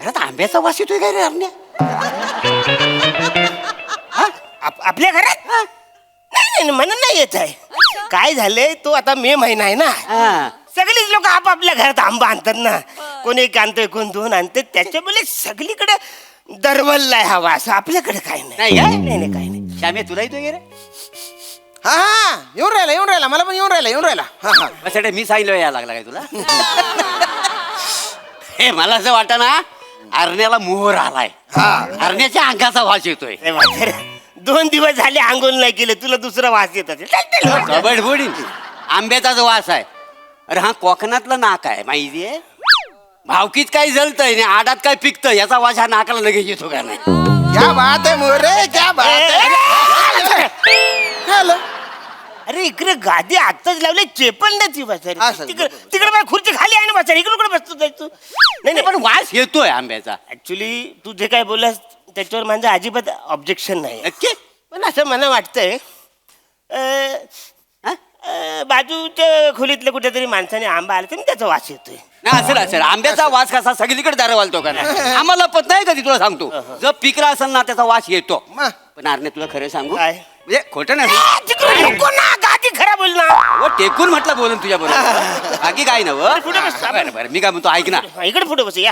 घरात आंब्याचा वास येतोय काय रे अरण्या? आपल्या घरात नाही म्हणून नाही येत आहे. काय झालंय, तो आता मे महिना आहे ना, सगळीच लोक आपापल्या घरात आंबा आणतात ना. कोण एक आणतोय, कोण दोन आणते, त्याच्यामुळे सगळीकडे दरवललाय हा वास. आपल्याकडे काय नाही. नाही काय? नाही काय नाही. श्याम्या तुला येतोय रे? हा येऊन राहिला मला पण येऊन राहिला. हा त्यासाठी मी सांगितलं यायला लागला काय तुला? हे मला असं वाटतं ना, अरण्याला मोहर आलाय. अरण्याच्या अंगाचा वास येतोय. 2 दिवस झाले आंघोळ नाही केलं, तुला दुसरा वास येत असेल. कबड फोडीन. आंब्याचा जो वास आहे, अरे हा कोकणातलं नाक आहे माहितीये. भावकीत काही जळतंय नाही, आडात काय पिकतं, याचा वास हा नाकाला लगेच येतो का नाही? क्या बात आहे मोरे, क्या बात आहे. अरे इकडे गादी आत्ताच लावले, चेपंडाची बसारी. असं. तिकडे माझी खुर्ची खाली आहे ना बसारी, इकडे कुठे बसतो जायचं? नाही पण वास येतोय आंब्याचा. ऍक्च्युली तू जे काय बोललास त्याच्यावर माझं अजिबात ऑब्जेक्शन नाही. नक्की? पण असं मला वाटतंय, बाजूच्या खोलीतल्या कुठेतरी माणसाने आंबा आला तर त्याचा वास येतोय. नाही असेल आंब्याचा वास कसा सगळीकडे दारवालतो का नाही? आम्हाला पत नाही कधी, तुला सांगतो. जर पिकला असेल ना त्याचा वास येतो. पण अरण्या तुला खरं सांगू, काय? म्हणजे खोटं नाही. नको ना, गादी खराब बोल ना. हो टेकून म्हटलं बोलून तुझ्या बरोबर, बाकी काय नव. पुढे बस. बरं मी काय म्हणतो ऐक ना, इकडे पुढे बस या.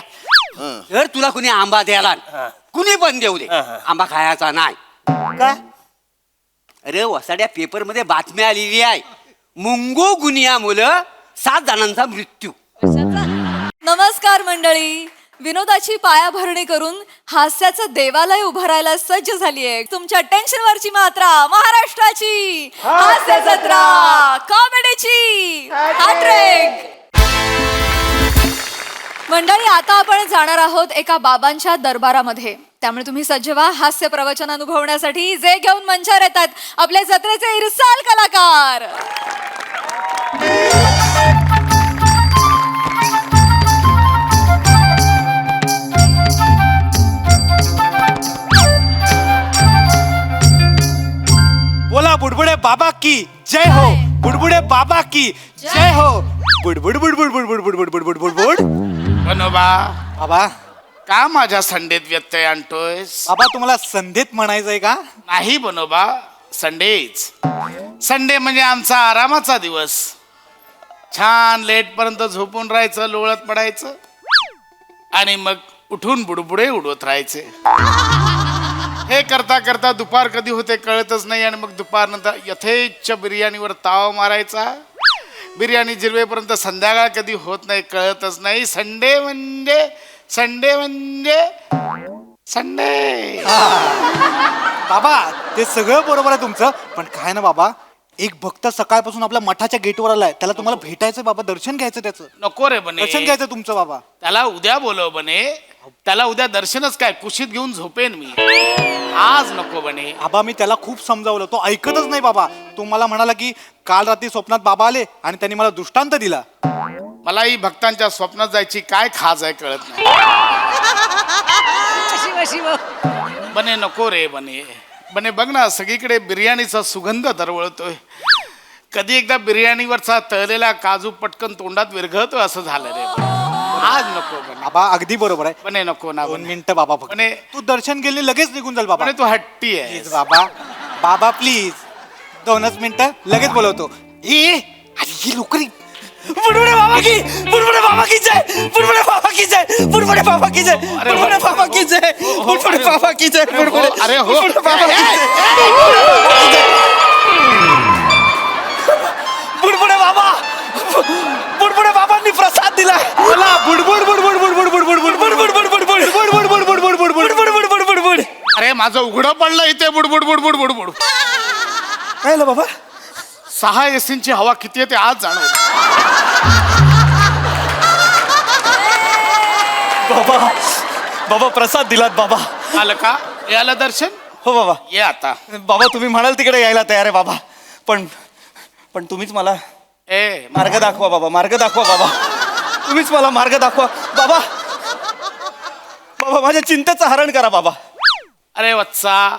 जर तुला कुणी आंबा द्याला, कुणी पण देऊ दे, आंबा खायचा नाही. का? अरे वसाड्या पेपर मध्ये बातमी आलेली आहे, मुंगो गुनिया मुलं 7 जणांचा मृत्यू. नमस्कार मंडळी, विनोदाची पायाभरणी करून हास्याचं देवालय उभारायला सज्ज झाली आहे तुमच्या टेन्शनवरची मात्रा महाराष्ट्राची हास्य जत्रा, कॉमेडीची हॅट्रिक. मंडळी आता आपण जाणार आहोत एका बाबांच्या दरबारामध्ये, त्यामुळे तुम्ही सज्ज व्हा हास्य प्रवचन अनुभवण्यासाठी. जे घेऊन मंचावर येतात आपल्या जत्रेचे इरसाल कलाकार. बोला बुडबुडे बाबा की जय हो, बुडबुडे बाबा की जय हो. बुडबुड बुडबुड बुडबुड बुडबुड बुडबुड बुडबुड. बनोबा, बाबा का माझ्या संडेत व्यत्यय आणतोयस? बाबा तुम्हाला संधीत म्हणायचंय का? नाही बनोबा, संडेच. संडे म्हणजे आमचा आरामाचा दिवस. छान लेट पर्यंत झोपून राहायचं, लोळत पडायचं आणि मग उठून बुडबुडे उडवत राहायचे. हे करता करता दुपार कधी होते कळतच नाही आणि मग दुपारनंतर यथेच्छ बिर्याणीवर ताव मारायचा. बिर्याणी जिरवेपर्यंत संध्याकाळ कधी होत नाही कळतच नाही. संडे म्हणजे संडे. बाबा ते सगळं बरोबर आहे तुमचं, पण काय ना बाबा, एक भक्त सकाळपासून आपल्या मठाच्या गेटवर आलाय, त्याला तुम्हाला भेटायचं बाबा, दर्शन घ्यायचं त्याचं. नको रे बने, दर्शन घ्यायचं तुमचं बाबा. त्याला उद्या बोलव बने. त्याला उद्या दर्शनच काय, कुशीत घेऊन झोपेन मी. आज नको बने. बाबा मी त्याला खूप समजावलं, तो ऐकतच नाही बाबा. तो मला म्हणाला की काल रात्री स्वप्नात बाबा आले आणि त्यांनी मला दृष्टांत दिला. मलाही भक्तांच्या स्वप्नात जायची काय खाज आहे कळत नाही. बने नको रे बने. बने बघ ना, सगळीकडे बिर्याणीचा सुगंध दरवळतोय. कधी एकदा बिर्याणीवरचा तळलेला काजू पटकन तोंडात विरघळतो असं झालं रे. आज नको बने. बाबा अगदी बरोबर आहे. बने नको ना 2 बने. मिनिटं बाबा फक्त. बने. तू दर्शन गेले लगेच निघून जाल बाबा. बने तू हट्टी आहे. प्लीज बाबा, बाबा प्लीज 2च मिनिटं लगेच बोलवतो. ही लोकरी. बुडबुडे बाबा की, बुडबुडे बाबा की जय, बुडबुडे बाबा की जय, बुडबुडे बाबा की जय, बुडबुडे बाबा की जय, बुडबुडे बाबा की जय, बुडबुडे. अरे हो. बुडबुडे बाबा की जय. बुडबुडे बाबा, बुडबुडे बाबांनी प्रसाद दिलाय मला. बुडबुड बुडबुड बुडबुड बुडबुड बुडबुड बुडबुड बुडबुड बुडबुड बुडबुड बुडबुड बुडबुड बुडबुड बुडबुड. अरे माझं उघडं पडलं इथे. बुडबुड बुडबुड बुडबुड. काय झालं बाबा? 6 एसींची हवा किती येते आज जाणवलं. बाबा, बाबा प्रसाद दिलात बाबा. आलं का? याला दर्शन. हो बाबा. ये आता. बाबा तुम्ही म्हणाल तिकडे यायला तयार आहे बाबा, पण तुम्हीच मला मार्ग दाखवा बाबा, मार्ग दाखवा बाबा, तुम्हीच मला मार्ग दाखवा बाबा. बाबा माझ्या चिंतेचं हरण करा बाबा. अरे वत्सा,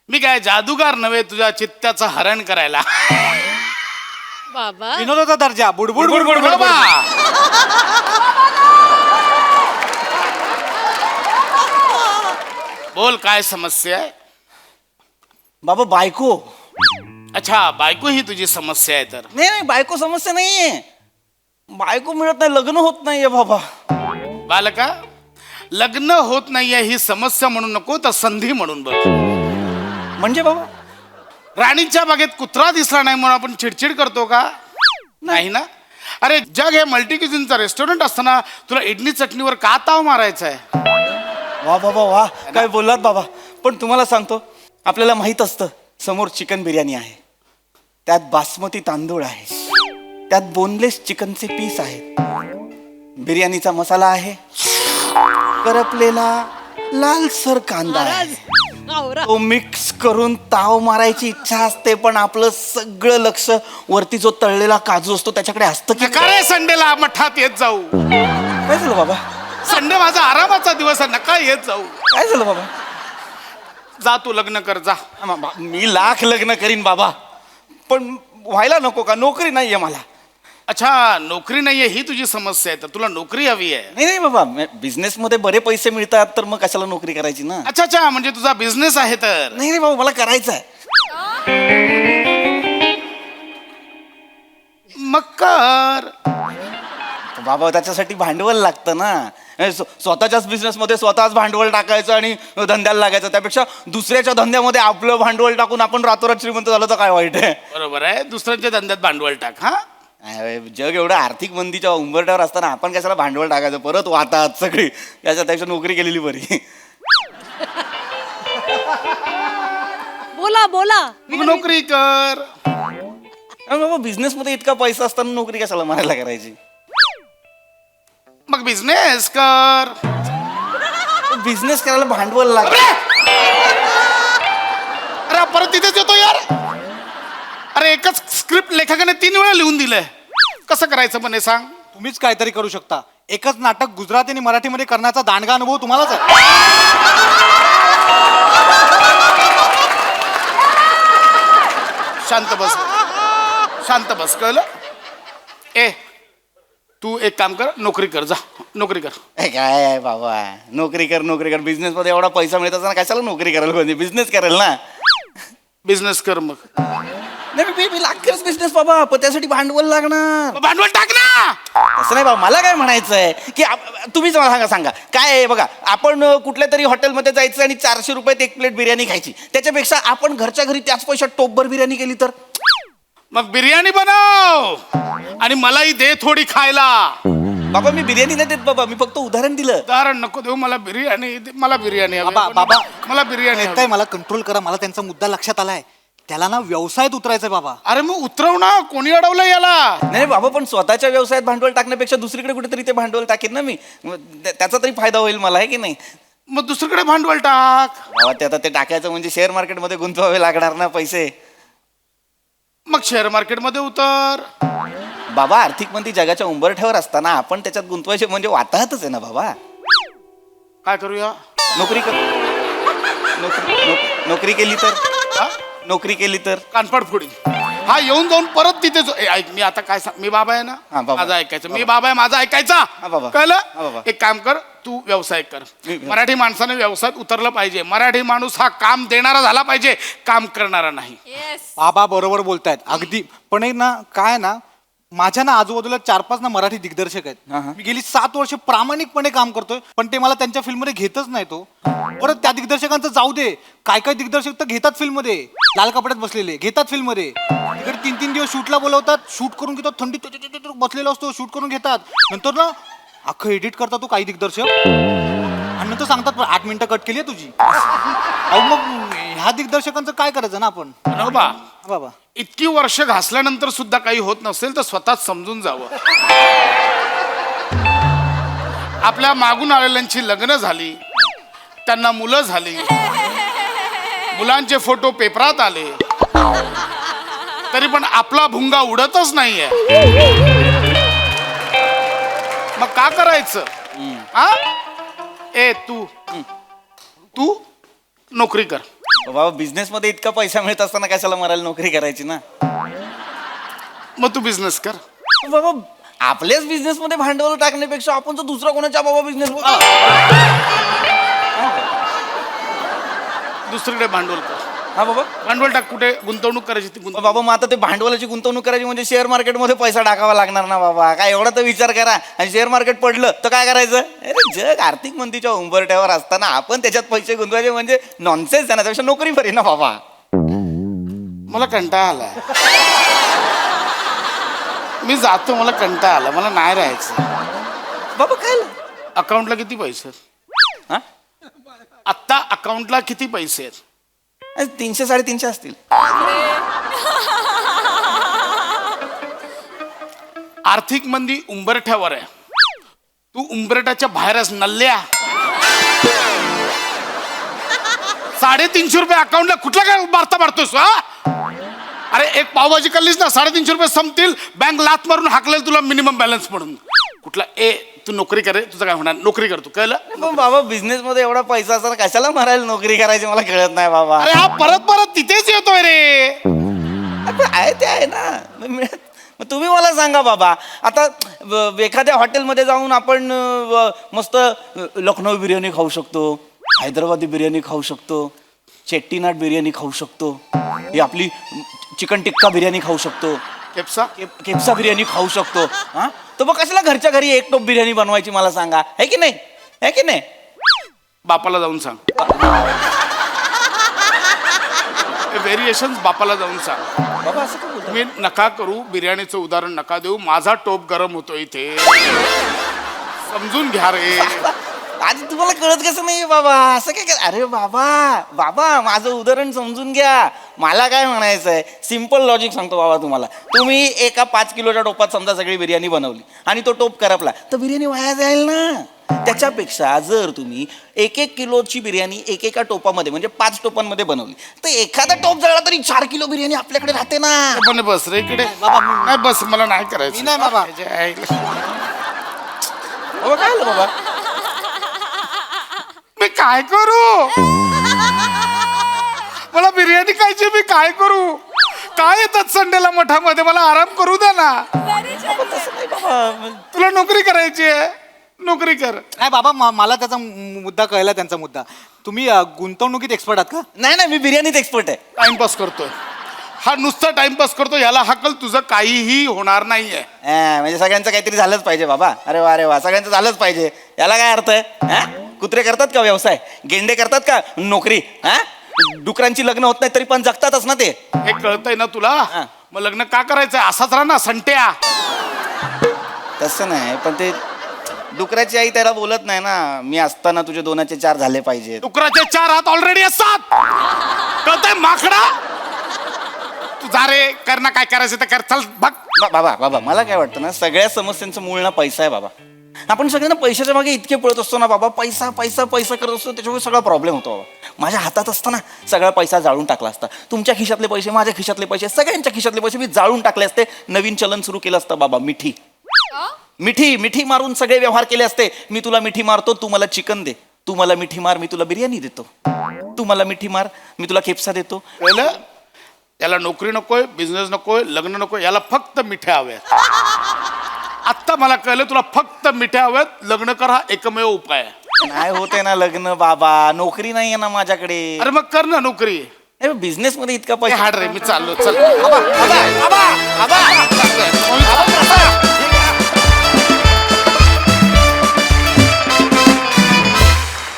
मी काय जादूगार नव्हे तुझ्या चित्त्याचं हरण करायला. बाबा विनोदाचा दर्जा. बुडबुड बुडबुड बाबा. बोल काय समस्या आहे. बाबा बायको. अच्छा, बायको ही तुझी समस्या आहे तर. नाही नाही, बायको समस्या नाहीये. बायको मिळत नाही, लग्न होत नाहीये बाबा. बालका, लग्न होत नाहीये ही समस्या म्हणून नको तर संधी म्हणून बघ. म्हणजे बाबा राणीच्या बागेत कुत्रा दिसला नाही म्हणून आपण चिडचिड करतो का? नाही ना. अरे जग हे मल्टी क्युझिनचं रेस्टॉरंट असताना तुला इडली चटणीवर का ताव मारायचा आहे? वा बाबा वा, काय बोललात बाबा. पण तुम्हाला सांगतो, आपल्याला माहित असतं समोर चिकन बिर्याणी आहे, त्यात बासमती तांदूळ आहे, त्यात बोनलेस चिकनचे पीस आहेत, बिर्याणीचा मसाला आहे, करपलेला लालसर कांदा आहे. तो मिक्स करून ताव मारायची इच्छा असते, पण आपलं सगळं लक्ष वरती जो तळलेला काजू असतो त्याच्याकडे असतं की नका रे संडेला मठात येत जाऊ. काय झालं बाबा? संडे माझा आरामाचा दिवस आहे, नका येत जाऊ. काय झालं बाबा? जा तू लग्न कर जा. मी लाख लग्न करीन बाबा, पण व्हायला नको का? नोकरी नाहीये मला. अच्छा, नोकरी नाहीये ही तुझी समस्या आहे तर तुला नोकरी हवी आहे. नाही नाही बाबा, बिझनेस मध्ये बरे पैसे मिळतात तर मग कशाला नोकरी करायची ना. अच्छा अच्छा, म्हणजे तुझा बिझनेस आहे तर. नाही नाही बाबा, मला करायचं आहे. मग कर. बाबा त्याच्यासाठी भांडवल लागतं ना. स्वतःच्याच बिझनेस मध्ये स्वतःच भांडवल टाकायचं आणि धंद्याला लागायचं, त्यापेक्षा दुसऱ्याच्या धंद्यामध्ये आपलं भांडवल टाकून आपण रातोरात श्रीमंत झालं तर काय वाईट आहे? बरोबर आहे, दुसऱ्यांच्या धंद्यात भांडवल टाक. हा, जग एवढं आर्थिक मंदीच्या उंबरठ्यावर असताना आपण कशाला भांडवल टाकायचं? परत वाहतात सगळी, त्याच्यापेक्षा नोकरी केलेली बरी. बोला बोला. मग नोकरी कर. बाबा बिझनेस मध्ये इतका पैसा असताना नोकरी कशाला मारायला करायची? मग बिझनेस कर. बिझनेस करायला भांडवल लागतं. अरे परत तिथेच येतो यार. अरे एकच स्क्रिप्ट लेखकाने 3 वेळा लिहून दिलंय, कसं करायचं पण हे सांग. तुम्हीच काहीतरी करू शकता. एकच नाटक गुजराती आणि मराठीमध्ये करण्याचा दांडगा अनुभव तुम्हालाच आहे. शांत बस, शांत बस, कळलं? ए तू एक काम कर, नोकरी कर, जा नोकरी कर. काय आहे बाबा, नोकरी कर. बिझनेस मध्ये एवढा पैसा मिळत असताना कशाला नोकरी करायला पाहिजे? बिझनेस करेल ना. बिझनेस कर मग. नाही मी लागतेच बिझनेस बाबा, पण त्यासाठी भांडवल लागणार. मग भांडवल टाक ना. असं नाही बाबा, मला काय म्हणायचंय की तुम्हीच मला सांगा काय आहे. बघा, आपण कुठल्या तरी हॉटेलमध्ये जायचं आणि 400 रुपयात 1 प्लेट बिर्याणी खायची, त्याच्यापेक्षा आपण घरच्या घरी त्याच पैशात टोपभर बिर्याणी केली तर. मग बिर्याणी बनव आणि मलाही दे थोडी खायला. बाबा मी बिर्याणी नाही देत बाबा, मी फक्त उदाहरण दिलं. उदाहरण नको देऊ, मला बिर्याणी दे, मला बिर्याणी हवी. बाबा मला बिर्याणी येतंय, हवी. मला कंट्रोल करा. मला त्यांचा मुद्दा लक्षात आलाय. त्याला ना व्यवसायात उतरायचंय बाबा. अरे मग उतरव ना, कोणी अडवलं याला? नाही बाबा, पण स्वतःच्या व्यवसायात भांडवल टाकण्यापेक्षा दुसरीकडे कुठेतरी ते भांडवल टाकेन ना मी. त्याचा तरी फायदा होईल मला, आहे की नाही? मग दुसरीकडे भांडवल टाक. बाबा ते आता ते टाकायचं म्हणजे शेअर मार्केटमध्ये गुंतवावे लागणार ना पैसे. मग शेअर मार्केटमध्ये उतर. बाबा आर्थिक मंदी जगाच्या उंबरठ्यावर असताना आपण त्याच्यात गुंतवायचे म्हणजे वाताहतच आहे ना बाबा. काय करूया? नोकरी कर. नोकरी केली तर. हा? नोकरी केली तर कानफाड फोडी. हा येऊन जाऊन परत तिथे ऐक, मी आता काय सांग, मी बाबा आहे ना, हा, बाबा. माझा ऐकायचं. मी बाबा आहे, माझा ऐकायचा. हा, बाबा. हा, कळलं? बाबा. एक काम कर, तू व्यवसाय कर. मराठी माणसाने व्यवसायात उतरलं पाहिजे. मराठी माणूस हा काम देणारा झाला पाहिजे, काम करणारा नाही. बाबा बरोबर बोलतायत अगदी. पण एक ना काय ना, माझ्या ना आजूबाजूला 4-5 ना मराठी दिग्दर्शक आहेत. मी गेली 7 वर्ष प्रामाणिकपणे काम करतोय, पण ते मला त्यांच्या फिल्ममध्ये घेतच नाही. तो परत त्या दिग्दर्शकांचं जाऊ दे, काय दिग्दर्शक तर घेतात फिल्ममध्ये, लाल कपड्यात बसलेले घेतात फिल्ममध्ये. तिकडे 3-3 दिवस शूटला बोलवतात, शूट करून घेतात, थंडीत बसलेला असतो, शूट करून घेतात. नंतर ना अख्खं एडिट करतात तो काही दिग्दर्शक, आणि नंतर सांगतात 8 मिनिटं कट केली आहे तुझी. अहो मग ह्या दिग्दर्शकांचं काय करायचं ना आपण? बरोबर बाबा इतकी वर्ष घासल्यानंतर सुद्धा काही होत नसेल तर स्वतःच समजून जावं. आपल्या मागून आलेल्यांची लग्न झाली, त्यांना मुलं झाली, मुलांचे फोटो पेपरात आले, तरी पण आपला भुंगा उडतच नाहीये. मग का करायचं? हा? ए तू नोकरी कर. बाबा बिझनेस मध्ये इतका पैसा मिळत असताना कशाला मरायला नोकरी करायची ना. मग तू बिझनेस कर. बाबा आपल्याच बिझनेस मध्ये भांडवल टाकण्यापेक्षा आपण तर दुसरा कोणाच्या बाबा बिझनेस. दुसरीकडे भांडवल कर. हा बाबा भांडवल टाक, कुठे गुंतवणूक करायची ती गुंतवणूक. बाबा मग आता ते भांडवलाची गुंतवणूक करायची म्हणजे शेअर मार्केटमध्ये पैसा टाकावा लागणार ना बाबा. काय एवढा तर विचार करा. आणि शेअर मार्केट पडलं तर काय करायचं? अरे जग आर्थिक मंदीच्या उंबरठ्यावर असताना आपण त्याच्यात पैसे गुंतवायचे म्हणजे नॉनसेन्स आहे ना. त्यापेक्षा नोकरी बरी ना बाबा. मला कंटाळा आलाय. मी जातो, मला कंटाळा आला, मला नाही राहायचं. बाबा काय अकाउंटला किती पैसे आहेत? हा आत्ता अकाउंटला किती पैसे आहेत? 300-350 असतील. आर्थिक मंदी उंबरठ्यावर आहे. तू उंबरठ्याच्या बाहेरच नल्ल्या. 350 रुपये अकाउंटला कुठला काय वार्ता मारतोस? अरे एक पावभाजी खाल्लीस ना, 350 रुपये संपतील. बँक लात मारून हाकलेल तुला मिनिमम बॅलन्स म्हणून. कुठला तू नोकरी करे, तुझं काय होणार? नोकरी करतो, कळलं? पण बाबा बिझनेस मध्ये एवढा पैसा असताना कशाला मारायला नोकरी करायची मला कळत नाही बाबा. अरे हा परत परत तिथेच येतोय रे. आहे ते आहे ना. मग तुम्ही मला सांगा बाबा, आता एखाद्या हॉटेलमध्ये जाऊन आपण मस्त लखनौ बिर्याणी खाऊ शकतो, हैदराबादी बिर्याणी खाऊ शकतो, चेट्टीनाड बिर्याणी खाऊ शकतो, ही आपली चिकन टिक्का बिर्याणी खाऊ शकतो, केप्सा बिर्याणी खाऊ शकतो. हा तर मग कशाला घरच्या घरी एक टोप बिर्याणी बनवायची मला सांगा. है की नाही? है की नाही? बापाला जाऊन सांग. व्हेरिएशन बापाला जाऊन सांग. बाबा असं का बोलता? मी नका करू, बिर्याणीचं उदाहरण नका देऊ. माझा टोप गरम होतो इथे, समजून घ्या रे. आधी तुम्हाला कळत कसं नाही बाबा? असं काय? अरे बाबा बाबा माझं उदाहरण समजून घ्या. मला काय म्हणायचं आहे, सिम्पल लॉजिक सांगतो बाबा तुम्हाला. तुम्ही एका 5 किलोच्या टोपात समजा सगळी बिर्याणी बनवली आणि तो टोप करपला तर बिर्याणी वाया जाईल ना. त्याच्यापेक्षा जर तुम्ही 1-1 किलोची बिर्याणी एकेका टोपामध्ये म्हणजे 5 टोपांमध्ये बनवली तर एखादा टोप जळला तरी 4 किलो बिर्याणी आपल्याकडे राहते ना. पण बस रे इकडे. नाही बस, मला नाही करायचं. नाही बाबा. बाबा काय आलं बाबा? मी काय करू? मला बिर्याणी खायची, मी काय करू? काय येतात संडेला मठामध्ये? मला आराम करू द्या ना. तसं नाही बाबा. तुला नोकरी करायची आहे, नोकरी कर. नाही बाबा, मला त्याचा मुद्दा कळला, त्यांचा मुद्दा. तुम्ही गुंतवणुकीत एक्सपर्ट आहात का? नाही नाही, मी बिर्याणीत एक्सपर्ट आहे. टाइमपास करतोय हा, नुसता टाइमपास करतो. याला हकल तुझं काहीही होणार नाहीये. म्हणजे सगळ्यांचं काहीतरी झालंच पाहिजे बाबा. अरे वा सगळ्यांचं झालंच पाहिजे. याला काय अर्थ आहे? कुत्रे करतात का व्यवसाय? गेंडे करतात का नोकरी? डुकरांची लग्न होत नाही तरी पण जगतातच ना ते. हे कळतंय ना तुला? मग लग्न का करायचंय? असाच राहा ना संट्या. तसं नाही, पण ते डुकराची आई त्याला बोलत नाही ना, मी असताना तुझे 2चे 4 झाले पाहिजे. डुकराचे 4 हात ऑलरेडी असतात, कळतंय माकडा? तू जा रे, कर ना काय करायचं ते कर. चल बघ. बाबा मला काय वाटतं ना, सगळ्या समस्यांचं मूळ ना पैसा आहे बाबा. आपण सगळ्यांना पैशाच्या मागे इतके पळत असतो ना बाबा, पैसा पैसा पैसा करत असतो, त्याच्यामुळे सगळा प्रॉब्लेम होतो बाबा. माझ्या हातात असताना सगळा पैसा जाळून टाकला असता. तुमच्या खिशातले पैसे, माझ्या खिशातले पैसे, सगळ्यांच्या खिशातले पैसे मी जाळून टाकले असते. नवीन चलन सुरू केलं असतं बाबा. मिठी मारून सगळे व्यवहार केले असते. मी तुला मिठी मारतो, तू मला चिकन दे. तू मला मिठी मार, मी तुला बिर्याणी देतो. तू मला मिठी मार, मी तुला केप्सा देतो. कळलं? याला नोकरी नकोय, बिझनेस नकोय, लग्न नकोय, याला फक्त मिठ्या हव्यात. आत्ता मला कळलं, तुला फक्त मिठ्या हव्यात. लग्न कर, हा एकमेव उपाय आहे. नाही होते ना लग्न बाबा, नोकरी नाही आहे ना माझ्याकडे. अरे मग कर ना नोकरी. बिझनेस मध्ये इतका हे पैसा. हाड रे, मी चाललो. चल.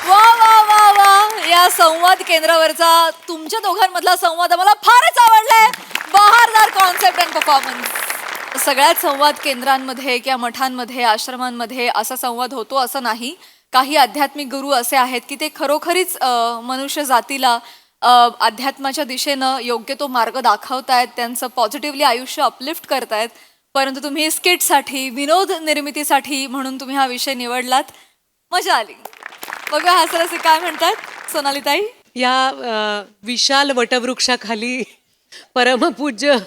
वा वा वा वा, या संवाद केंद्रावरचा तुमच्या दोघांमधला संवाद मला फारच आवडलाय. बहारदार कॉन्सेप्ट अँड परफॉर्मन्स. सगळ्याच संवाद केंद्रांमध्ये किंवा मठांमध्ये, आश्रमांमध्ये असा संवाद होतो असं नाही. काही आध्यात्मिक गुरु असे आहेत की ते खरोखरीच मनुष्य जातीला अध्यात्माच्या दिशेनं योग्य तो मार्ग दाखवतायत, त्यांचं पॉझिटिव्हली आयुष्य अपलिफ्ट करतायत. परंतु तुम्ही स्किटसाठी, विनोद निर्मितीसाठी म्हणून तुम्ही हा विषय निवडलात. मजा आली. बघा हासरसे काय म्हणतात सोनालीताई. या विशाल वटवृक्षाखाली परमपूज्य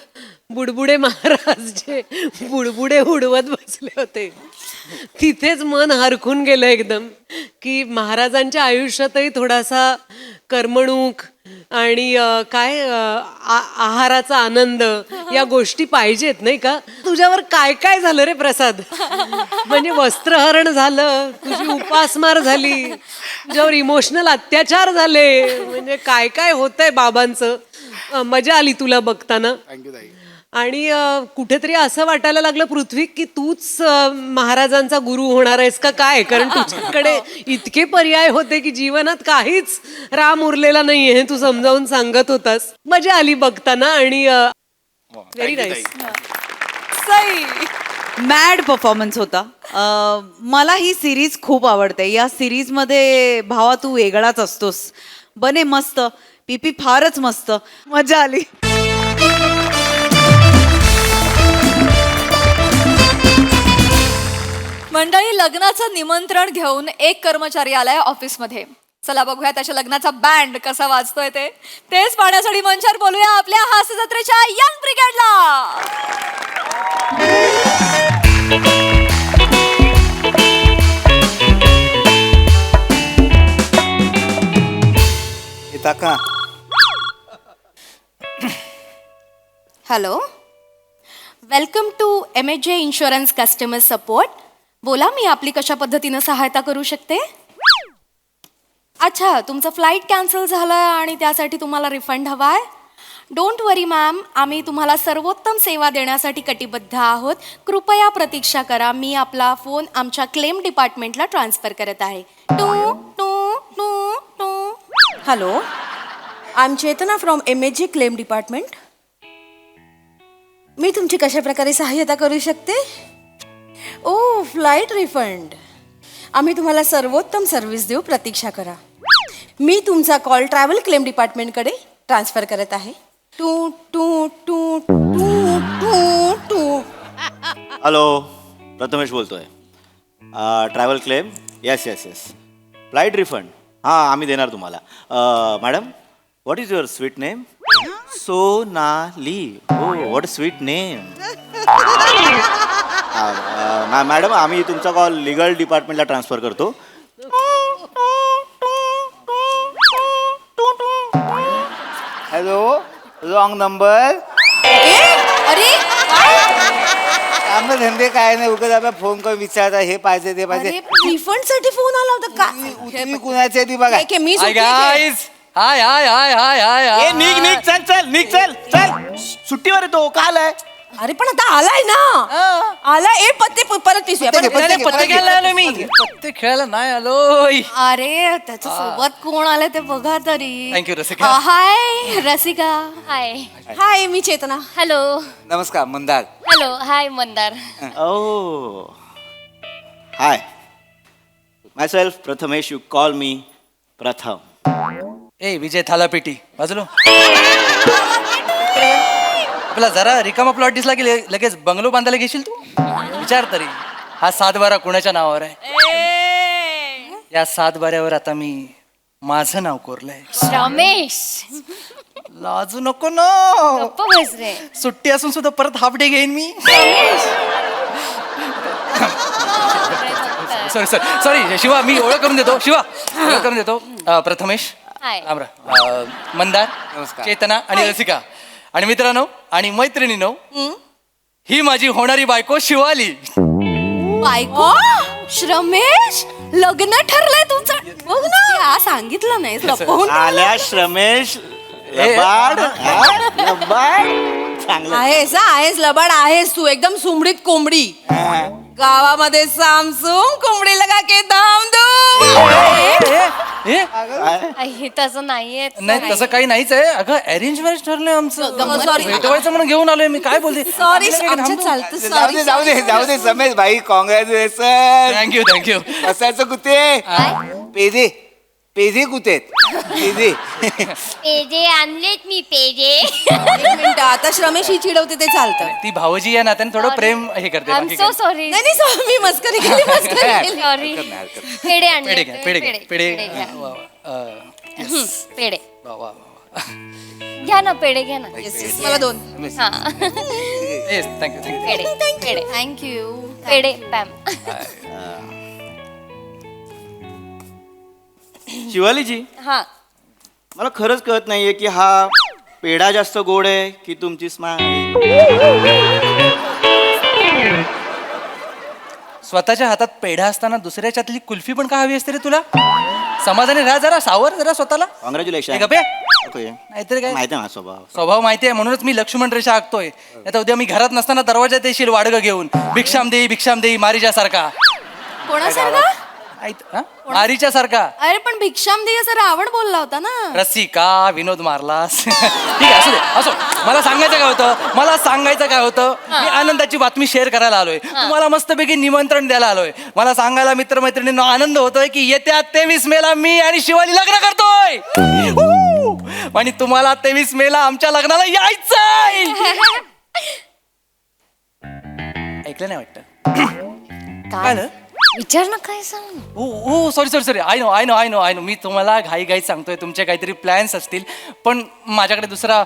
बुडबुडे महाराज जे बुडबुडे उडवत बसले होते तिथेच मन हरखून गेलं एकदम की महाराजांच्या आयुष्यातही थोडासा करमणूक आणि आहाराचा आनंद या गोष्टी पाहिजेत नाही का. तुझ्यावर काय काय झालं रे प्रसाद. म्हणजे वस्त्रहरण झालं, तुझी उपासमार झाली, तुझ्यावर इमोशनल अत्याचार झाले, म्हणजे काय काय होतंय बाबांचं. मजा आली तुला बघताना. आणि कुठेतरी असं वाटायला लागलं पृथ्वी की तूच महाराजांचा गुरु होणार आहेस का काय. कारण तुझ्याकडे इतके पर्याय होते की जीवनात काहीच राम उरलेला नाहीये हे तू समजावून सांगत होतास. मजा आली बघताना आणि व्हेरी नाईस. मॅड परफॉर्मन्स होता. मला ही सिरीज खूप आवडते. या सिरीजमध्ये भावा तू वेगळाच असतोस. बने मस्त. पीपी फारच मस्त. मजा आली. मंडळी, लग्नाचं निमंत्रण घेऊन एक कर्मचारी आलाय ऑफिसमध्ये. चला बघूया त्याच्या लग्नाचा बँड कसा वाजतोय तेच पाहण्यासाठी मंचावर बोलूया आपल्या हास्य जत्रेच्या यंग ब्रिगेडला. का hello, welcome to MHJ insurance customer support. बोला, मी आपली कशा पद्धतीनं सहायता करू शकते. अच्छा, तुमचं फ्लाईट कॅन्सल झालं आणि त्यासाठी तुम्हाला रिफंड हवा आहे. डोंट वरी मॅम, आम्ही तुम्हाला सर्वोत्तम सेवा देण्यासाठी कटिबद्ध आहोत. कृपया प्रतीक्षा करा. मी आपला फोन आमच्या क्लेम डिपार्टमेंटला ट्रान्सफर करत आहे. Two two two two. Hello, I am Chetna from MHJ claim डिपार्टमेंट. मी तुमची कशा प्रकारे सहाय्यता करू शकते. Oh, flight refund. आम्ही तुम्हाला सर्वोत्तम सर्व्हिस देऊ. प्रतीक्षा करा. मी तुमचा कॉल ट्रॅव्हल क्लेम डिपार्टमेंटकडे ट्रान्सफर करत आहे. Two two two two two two. Hello, Prathamesh बोलतोय. Travel claim. Yes yes yes. Flight refund. हां, आम्ही देणार तुम्हाला. Madam, what is your sweet name. Sonali. हो, व्हॉट स्वीट नेम. मॅडम, आम्ही तुमचा कॉल लिगल डिपार्टमेंटला ट्रान्सफर करतो. Hello, wrong number. अरे, आमचे धंदे काय नाही, उगाच आपला फोन करून विचारता हे पाहिजे ते पाहिजे. रिफंड साठी फोन आला होता का. तुम्ही कुणाचे ती बघा. मी हाय हाय हाय हाय हाय ए, निघ निघ, चल चल, निघ, चल चल. सुट्टीवर येतो. का आलाय. अरे पण आता आलाय ना. आलाय. ए, पत्ते परत पिसूया. पत्ते खेळायला आलो मी. पत्ते खेळायला नाही आलो. अरे, त्याच्या सोबत कोण आले ते बघा तरी. Thank you Rasika. Hi Rasika. Hi. Hi, मी चेतना. हॅलो. नमस्कार Mandar. Hello. Hi Mandar. Oh hi, myself Prathamesh. You call me Pratham. ए विजय थालापेटी बाजूलो. आपला जरा रिकामा प्लॉट दिसला की लगेच बंगलो बांधायला घेशील तू. विचार तरी, हा 7/12 कुणाच्या नावावर आहे. या 7/12वर आता मी माझं नाव कोरलंय. रमेश. लाजू नको ना. गप्प बस रे. सुट्टी असून सुद्धा परत हाफ डे घेईन मी. सॉरी सॉरी सॉरी शिवा, मी ओळख करून देतो. शिवा, ओळख करून देतो. प्रथमेश. हाय. मंदार. नमस्कार. चेतना आणि रसिका आणि मित्रांनो आणि मैत्रिणींनो, ही माझी होणारी बायको शिवाली. बायको. रमेश, लग्न ठरलंय तुमचं. बघ ना, सांगितलं नाही. लपवून आल्या श्रमेश. लबाड. लबाड. चांगलं. आहेस लबाड आहेस तू. एकदम सुमडीत कोंबडी. गावामध्ये सामसूम कोंबडी लगा के धामधूम. हे तसं नाहीये. नाही, तसं काही नाहीच आहे. अगं, अरेंज मॅरेज ठरलंय आमचं. सॉरी. भेटवायचं म्हणून घेऊन आलोय मी. काय बोलते. सॉरी, आमच्यात चालतं. जाऊ दे जाऊ दे जाऊ दे समेश भाई. कॉंग्रॅच्युलेशन. Thank you thank you. असायचं कुठे. पेजे पेजे कुठे. पेजे पेजे आणलेत मी. पेजे. एक मिनिट, आता रमेश ही चिडवते ते चालतं. ती भावजी या नात्याने थोडं प्रेम हे करते. आय एम बाकी सो काही. सॉरी. नाही, मी मस्करी केली. सॉरी. पेढे आणले. पेढे घ्या, पेढे घ्या, पेढे. वा, वा. पेढे वा, वा, वा. घ्या ना. पेढे घ्या ना. मला 2. हा. Yes, thank you thank you. पेढे पेढे. थँक्यू. पेढे पॅम. शिवालीजी, हा. मला खरंच कळत नाहीये की हा पेढा जास्त गोड आहे की तुमची स्माईल. स्वतःच्या हातात पेढा असताना दुसऱ्याच्यातली कुल्फी पण का हवी असते रे तुला? समाधानी राहा जरा, सावर जरा स्वतःला. कॉंग्रॅच्युलेशन. हे गप्पे. ओके, नाहीतर काय, माहिती आहे मला स्वभाव. स्वभाव माहिती आहे म्हणूनच मी लक्ष्मण रेषा आखतोय. आता उद्या मी घरात नसताना दरवाजात येशील वाडगं घेऊन, भिक्षाम देई मारीच्या सारखा. कोणासारखा? मारीच्या सारखा. अरे पण भिक्षाम दे असं रावण बोलला होता ना. रसिका विनोद मारलास. ठीक आहे, असू दे, असो. मला सांगायचं काय होतं मी आनंदाची बातमी शेअर करायला आलोय. तुम्हाला मस्तपैकी निमंत्रण द्यायला आलोय. मला सांगायला मित्रमैत्रिणींना आनंद होतोय की येत्या 23 मेला मी आणि शिवाली लग्न करतोय. आणि तुम्हाला 23 मेला आमच्या लग्नाला यायचंय. ऐकलं नाही वाटतं? काय विचार ना काय सांग. हो सॉरी आय नो मी तुम्हाला घाई सांगतोय. तुमचे काहीतरी प्लॅन्स असतील, पण माझ्याकडे दुसरा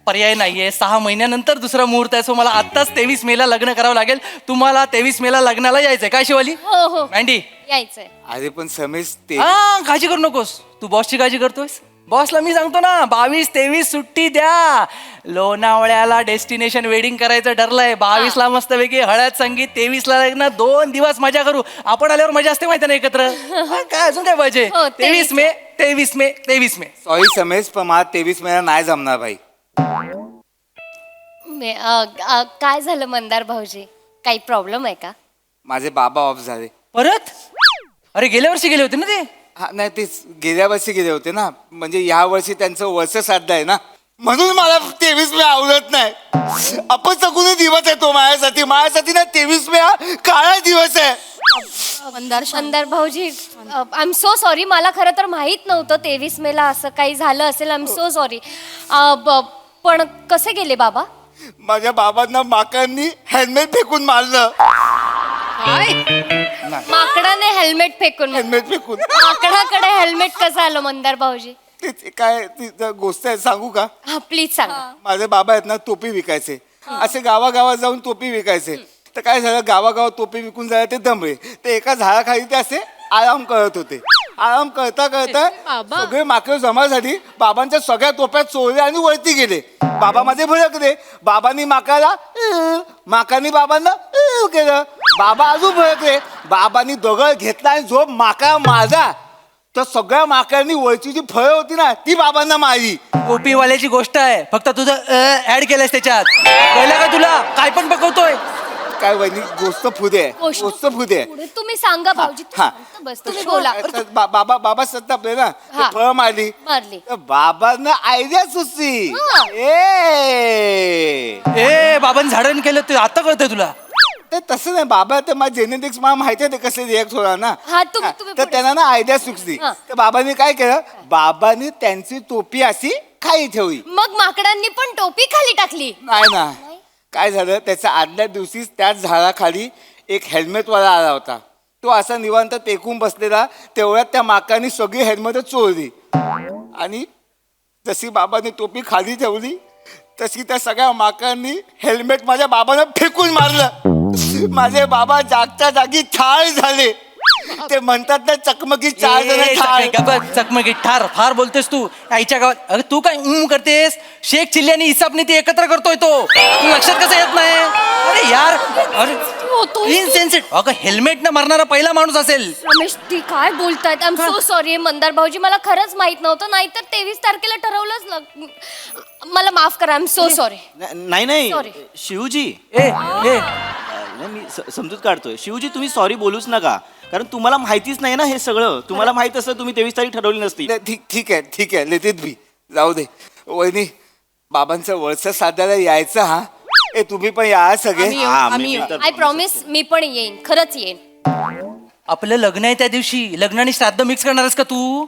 पर्याय नाहीये. 6 महिन्यानंतर दुसरा मुहूर्त आहे. सो मला आत्ताच 23 मेला लग्न करावं लागेल. तुम्हाला 23 मेला लग्नाला यायचंय काय शिवाली? हो मँडी यायचंय. अरे पण समेश ते काळजी करू नकोस. तू बॉसची काळजी करतोयस? बॉसला मी सांगतो ना 22-23 सुट्टी द्या. लोणावळ्याला डेस्टिनेशन वेडिंग करायचं ठरलंय. 22ला मस्तपैकी हळद संगीत, 23ला लग्न. 2 दिवस मजा करू. आपण आल्यावर मजा असते माहिती ना एकत्र. काय अजून काय पाहिजे? 23 मे. सॉरी समेश, पण मला 23 मेला नाही जमणार भाई. काय झालं मंदार भाऊजी? काही प्रॉब्लेम आहे का? माझे बाबा ऑफ झाले. परत? अरे गेल्या वर्षी गेले होते ना ते. हा नाही, ते गेल्या वर्षी गेले होते ना. म्हणजे या वर्षी त्यांचं वर्ष श्राद्ध आहे ना, म्हणून मला 23 मे आवडत नाही. आपण सगुनी दिवस आहे तो माझ्यासाठी ना 23 मे हा काळा दिवस आहे. मंदार भाऊजी आय एम सो सॉरी. मला खरं तर माहित नव्हतं 23 मेला असं काही झालं असेल. I am so sorry. पण कसे गेले बाबा? माझ्या बाबांना माकांनी हेल्मेट फेकून मारलं. माकडाने हेल्मेट फेकून माकडाकडे हेल्मेट कसं आलं मंदार भाऊजी? ते काय ती गोष्ट आहे, सांगू का? हा प्लीज सांगा. माझे बाबा आहेत ना टोपी विकायचे. असे गावागावात जाऊन टोपी विकायचे. तर काय झालं, गावागावात टोपी विकून झालं ते दमले. ते एका झाडाखाली ते असे आराम करत होते. आराम करता सगळे माकडं जमा झाली. बाबांच्या सगळ्या टोप्या चोरल्या आणि वरती गेले. बाबा माझे भडकले. बाबांनी माकानी बाबांना केलं. बाबा अजून भडकले. बाबांनी दगड घेतला आणि झोप माका माझा. तर सगळ्या माकडांनी वरची जी फळं होती ना ती बाबांना मारली. टोपीवाल्याची गोष्ट आहे, फक्त तुझं ऍड केलंयस त्याच्यात. कळलं का तुला? काय पण पकवतोय काय वहिनी, गोष्ट पुढे आहे. पुढे तुम्ही सांगा भाऊजी. बस तुम्ही बोला. बाबा सत्तापले ना, फळ मारली. तर बाबांना आयडिया सुचली. ए बाबांनी झाडण केलं ते आता कळतंय तुला? ते तसं नाही, बाबा तर माझ्या जेनेटिक्स मला माहिती आहे ते कसे रिॲक्ट होणार ना. तर त्यांना ना आयडिया सुचली. तर बाबांनी काय केलं, बाबांनी त्यांची टोपी अशी खाली ठेवली. मग माकडांनी पण टोपी खाली टाकली? नाही ना, काय झालं, त्याच्या आदल्या दिवशीच त्याच झाडाखाली एक हेल्मेटवाला आला होता. तो असा निवांत टेकून बसलेला. तेवढ्यात त्या माकांनी सगळी हेल्मेट चोरली. आणि जशी बाबांनी टोपी खाली ठेवली तशी त्या सगळ्या माकांनी हेल्मेट माझ्या बाबांना फेकून मारलं. माझे बाबा जागच्या जागी ठार झाले. ते म्हणतात ना चकमकी 4 जण ठार. चकमकी ठार फार बोलतेस तू. आईच्या गावात अगं तू काय करतेस? शेख चिल्ली आणि इसापनी ते एकत्र करतोय तो. तू लक्षात कसं येत नाही? अरे यार, अरे इनसेन्सिटिव्ह. अगं हेल्मेट न मारणारा पहिला माणूस असेल. रमेश ती काय बोलतायत? I am so sorry Mandar भाऊजी. मला खरंच माहित नव्हतं. नाहीतर 23 तारखेला ठरवलंच. मला माफ करा. I am so sorry. नाही Sorry. शिवजी, ए मी समजूत काढतोय. शिवजी तुम्ही सॉरी बोलूच नका, कारण तुम्हाला माहितीच नाही ना हे सगळं. तुम्हाला माहित असतं तुम्ही 23 तारीख ठरवली नसती. ठीक आहे लेतीत भी जाऊ दे. वहिनी, बाबांचं वर्ष साधायला यायचं. हा तुम्ही पण या सगळे. आय प्रॉमिस मी पण येईन, खरंच येईन. आपलं लग्न आहे त्या दिवशी. लग्न आणि श्राद्ध मिक्स करणारस का तू?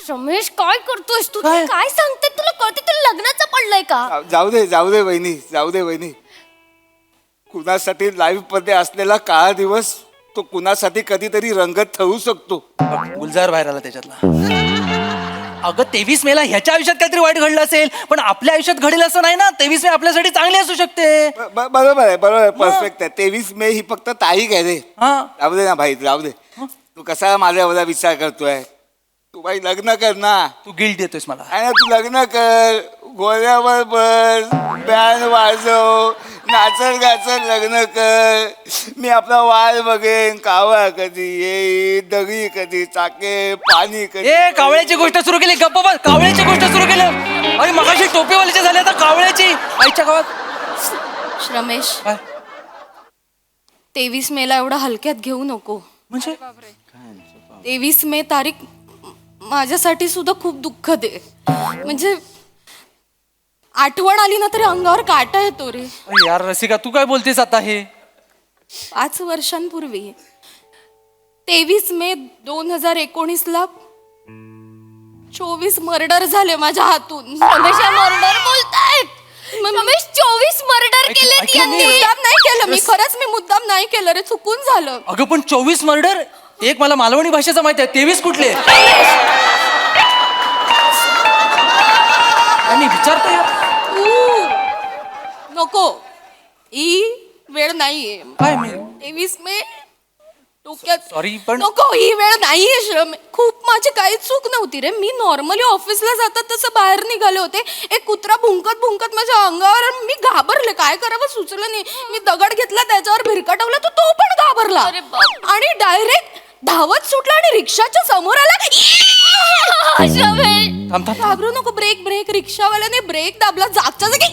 रमेश काय करतोयस तू? काय सांगते? तुला कळते तुला लग्नाचं पडलंय का? जाऊ दे वहिनी. कुणासाठी लाईव्ह मध्ये असलेला काळा दिवस तो कुणासाठी कधीतरी रंगत ठरू शकतो. गुलजार बाहेर आला त्याच्यातला. अगं 23 मेला ह्याच्या आयुष्यात काहीतरी वाईट घडलं असेल, पण आपल्या आयुष्यात घडेल असं नाही ना. 23 मे आपल्यासाठी चांगली असू शकते. बरोबर आहे परफेक्ट आहे. 23 मे ही फक्त तारीख आहे रे. हा. राहू दे ना भाई, राहू दे. तू कसा माझ्या एवढा विचार करतोय? तू बाई लग्न कर ना. तू गिल्ट देतोयस मला. आणि तू लग्न कर, गोऱ्यावर बस, बँड वाजव, नाचत गाचत लग्न कर. मी आपला वाळ बघेन, कावळा कधी येईल, दगडी कधी चाके, पाणी कधी. ए कावळ्याची गोष्ट सुरू केली. गप्प बस. कावळ्याची गोष्ट सुरू केली. अरे मगाशी टोपीवालीची झाली, आता कावळ्याची. आईच्या गावात रमेश, काय 23 मेला एवढा हलक्यात घेऊ नको. म्हणजे 23 मे तारीख माझ्यासाठी सुद्धा खूप दुःखद आहे. म्हणजे आठवण आली ना तरी अंगावर काटा येतो रे. अरे यार रसिका, तू काय बोलतेस आता हे? 5 वर्षांपूर्वी 23 मे 2019ला 24 मर्डर झाले माझ्या हातून. मर्डर बोलतायत. रमेश 24 मर्डर केले ऐका मी- मुद्दाम नाही केलं मी, खरंच मी मुद्दाम नाही केलं रे, चुकून झालं. अगं पण 24 मर्डर, एक मला मालवणी भाषेचं माहिती आहे, 23 कुठले? मी विचारतो यार. नको, ही वेळ नाहीये. काय मी 23 मे डोक्यात सॉरी पण नको, ही वेळ नाहीये श्रम. खूप माझी काही चूक नव्हती रे. मी नॉर्मली ऑफिसला जातात तसं बाहेर निघाले होते. एक कुत्रा भुंकत भुंकत माझ्या अंगावर, मी घाबरले, काय करावं सुचलं नाही. मी दगड घेतला, त्याच्यावर भिरकाटवला, तर तो पण घाबरला आणि डायरेक्ट धावत सुटला आणि रिक्षाच्या समोर आला. थांब थांब. घाबरू नको, ब्रेक ब्रेक. रिक्षावाल्याने ब्रेक दाबला, जागच्या जागी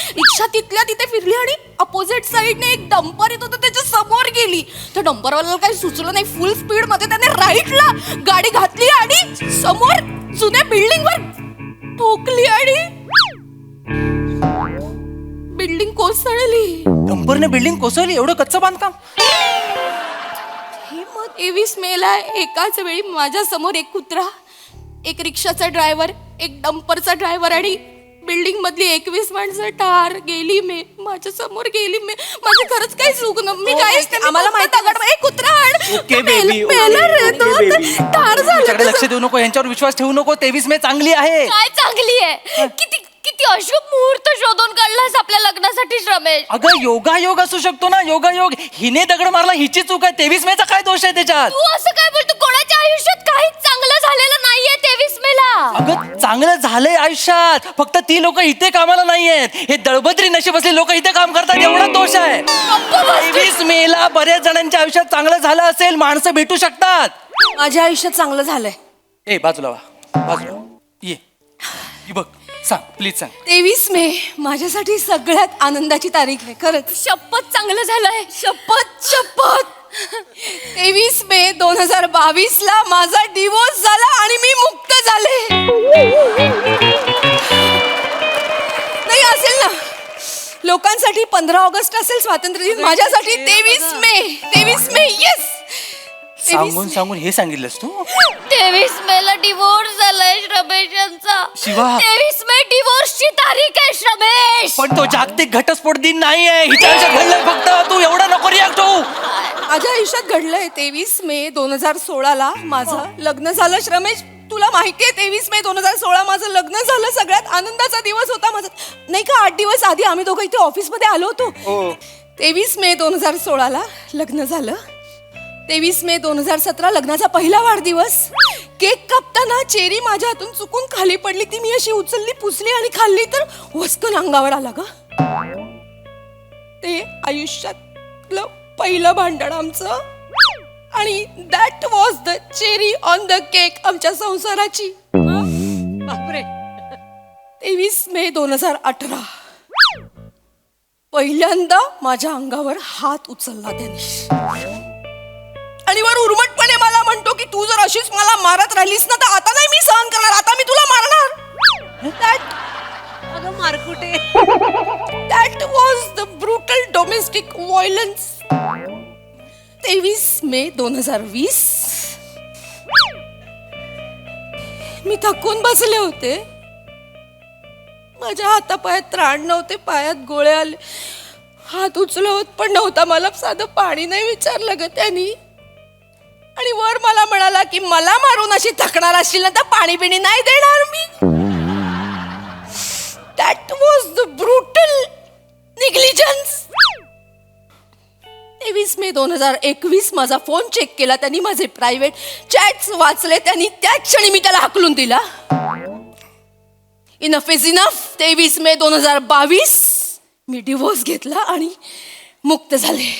रिक्षा तिथल्या तिथे फिरली आणि अपोजिट साइडने एक डंपर येत होतं, त्याच्या समोर गेली. त्या डंपरवाल्याला काही सुचलं नाही, फुल स्पीड मध्ये त्याने राईटला गाडी घातली आणि समोर जुन्या बिल्डिंग वर ठोकली आणि बिल्डिंग कोसळली. डंपरने बिल्डिंग कोसळली? एवढं कच्चं बांधकाम? 23 मेला एकाच वेळी माझ्या समोर एक कुत्रा, एक रिक्षाचा ड्रायव्हर, एक डंपरचा ड्रायव्हर आणि बिल्डिंग मधली 21 माणसं ठार गेली. मी माझ्या समोर गेली. मी माझं खरंच काही चूक न, मी काहीच नाही. आम्हाला माहिती दगड एक कुत्रा Okay, baby, ठार झालं. त्याच्याकडे लक्ष देऊ नको, यांच्यावर विश्वास ठेवू नको. 23 मे चांगली आहे. काय चांगली आहे? किती किती अशुभ मुहूर्त शोधून काढलास आपल्या लग्नासाठी रमेश. अगं योगायोग असू शकतो ना, योगायोग. हिने दगड मारला, हिची चूक आहे. 23 मेचा काय दोष आहे त्याच्यात? तू असं काय बोलतो? कोणाच्या आयुष्यात काहीच चांगलं झालेलं नाहीये 23 मेला. अगं चांगलं झालंय आयुष्यात, फक्त ती लोक इथे कामाला नाहीयेत. हे दळभद्री नशीब असले लोक इथे काम करतात, एवढा दोष आहे. 23 मेला बऱ्याच जणांच्या आयुष्यात चांगलं झालं असेल, माणसं भेटू शकतात. माझ्या आयुष्यात चांगलं झालंय. ए बाजूला वा, बाजूला ये. बघ, सांग प्लीज सांग. 23 मे माझ्यासाठी सगळ्यात आनंदाची तारीख आहे, खरंच. शपथ चांगलं झालंय. शपथ शपथ. 23 मे 2022 ला माझा डिवोर्स झाला आणि मी मुक्त झाले. नाही असेल ना, लोकांसाठी 15 ऑगस्ट असेल स्वातंत्र्य दिन, माझ्यासाठी 23 मे येस. सांगून सांगून हे सांगितलंस तू? 23 मेला डिवोर्स झालाय रमेश यांचा. शिवा. 23 मे डिवोर्सची तारीख आहे रमेश. पण तो जागतिक घटस्फोट दिन नाहीये. हिच्या आयुष्यात घडलंय फक्त. तू एवढा नको रिॲक्ट होऊ. माझ्या आयुष्यात घडलंय. 23 मे 2016 ला माझं लग्न झालं. रमेश तुला माहितीये 23 मे 2016 माझं लग्न झालं. सगळ्यात आनंदाचा दिवस होता माझा, नाही का? 8 दिवस आधी आम्ही दोघं इथे ऑफिस मध्ये आलो होतो. 23 मे 2016 ला लग्न झालं. 23 मे 2017 लग्नाचा पहिला वाढदिवस. केक कापताना चेरी माझ्या हातून चुकून खाली पडली. ती मी अशी उचलली, पुसली आणि खाल्ली तर वस्कन अंगावर आला ग. ते आयुष्यातलं पहिलं भांडण आमचं आणि that was the cherry on the cake आमच्या संसाराची. बापरे. 23 मे 2018 पहिल्यांदा माझ्या अंगावर हात उचलला त्याने आणि वर उर्मटपणे मला म्हणतो की तू जर अशीच मला मारत राहिलीस ना तर आता नाही मी सहन करणार, आता मी तुला मारणार. अगं मारकुटे. That was the brutal domestic violence. 23 May 2020 मी थकून बसले होते. माझ्या हातापायात त्राण नव्हते, पायात गोळे आले. हात उचलत पण नव्हता. मला साधं पाणी नाही विचारलं ग त्यांनी. आणि वर मला म्हणाला की मला मारून अशी थकणार असशील ना तर पाणी बिणी नाही देणार मी. That was the brutal negligence. 23 May 2021 माझा फोन चेक केला त्यांनी, माझे प्रायव्हेट चॅट्स वाचले त्यांनी, त्याच क्षणी मी त्याला हाकलून दिला. Enough is enough. 23 may 2022 me divorce घेतला आणि मुक्त झाले.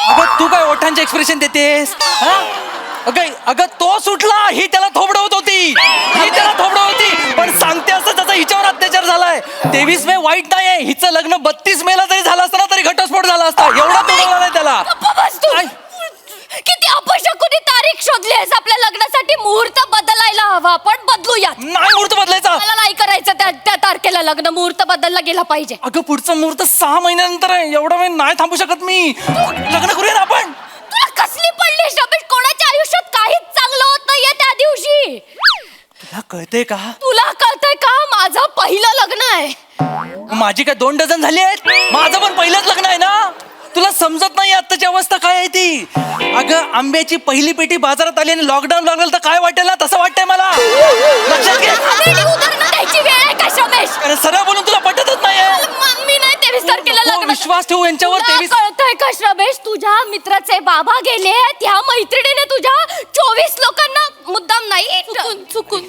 अगं तू काय ओठांचे एक्सप्रेशन देतेस हा? अगं तो सुटला, ही त्याला थोबडवत होती, पण सांगते असं त्याचा हिच्यावर अत्याचार झालाय. 23 मे वाईट नाहीये, हिचं लग्न 32 मेला जरी झालं असतं ना तरी घटस्फोट झाला असता. एवढा तोडवला नाही त्याला. किती अपशकुनी तारीख शोधली आहेस आपल्या लग्नासाठी. मुहूर्त बदलायला हवा, आपण बदलूयात. नाही मुहूर्त बदलायचा. मला नाही करायचं त्या तारखेला लग्न. मुहूर्त बदलला गेला पाहिजे. अगं पुढचा मुहूर्त 6 महिन्यानंतर आहे. एवढा वेळ नाही थांबू शकत मी. लग्न करूया ना आपण. तुला कसली पडली रमेश? कोणाच्या आयुष्यात काहीच चांगलं होत नाहीये त्या दिवशी. तुला कळतंय का? तुला कळतंय का? माझं पहिलं लग्न आहे. माझी काय 2 डझन झाली आहेत? माझं पण पहिलंच लग्न आहे ना. तुला समजत नाही आत्ताची अवस्था काय आहे ती. अगं आंब्याची पहिली पेटी बाजारात आली आणि लॉकडाऊन लागलं तर काय वाटेल ना तसं वाटतंय मला. लक्षात घे. उदाहरणं द्यायची वेळ आहे का रमेश? अरे सरळ बोलून तुला पटतच नाहीये. मी नाही 23 तारखेला लग्न. विश्वास ठेवू यांच्यावर. 23 कळतंय का रमेश? तुझ्या मित्राचे बाबा गेले, त्या मैत्रिणीने तुझ्या 24 लोकांना मुद्दाम नाही चुकून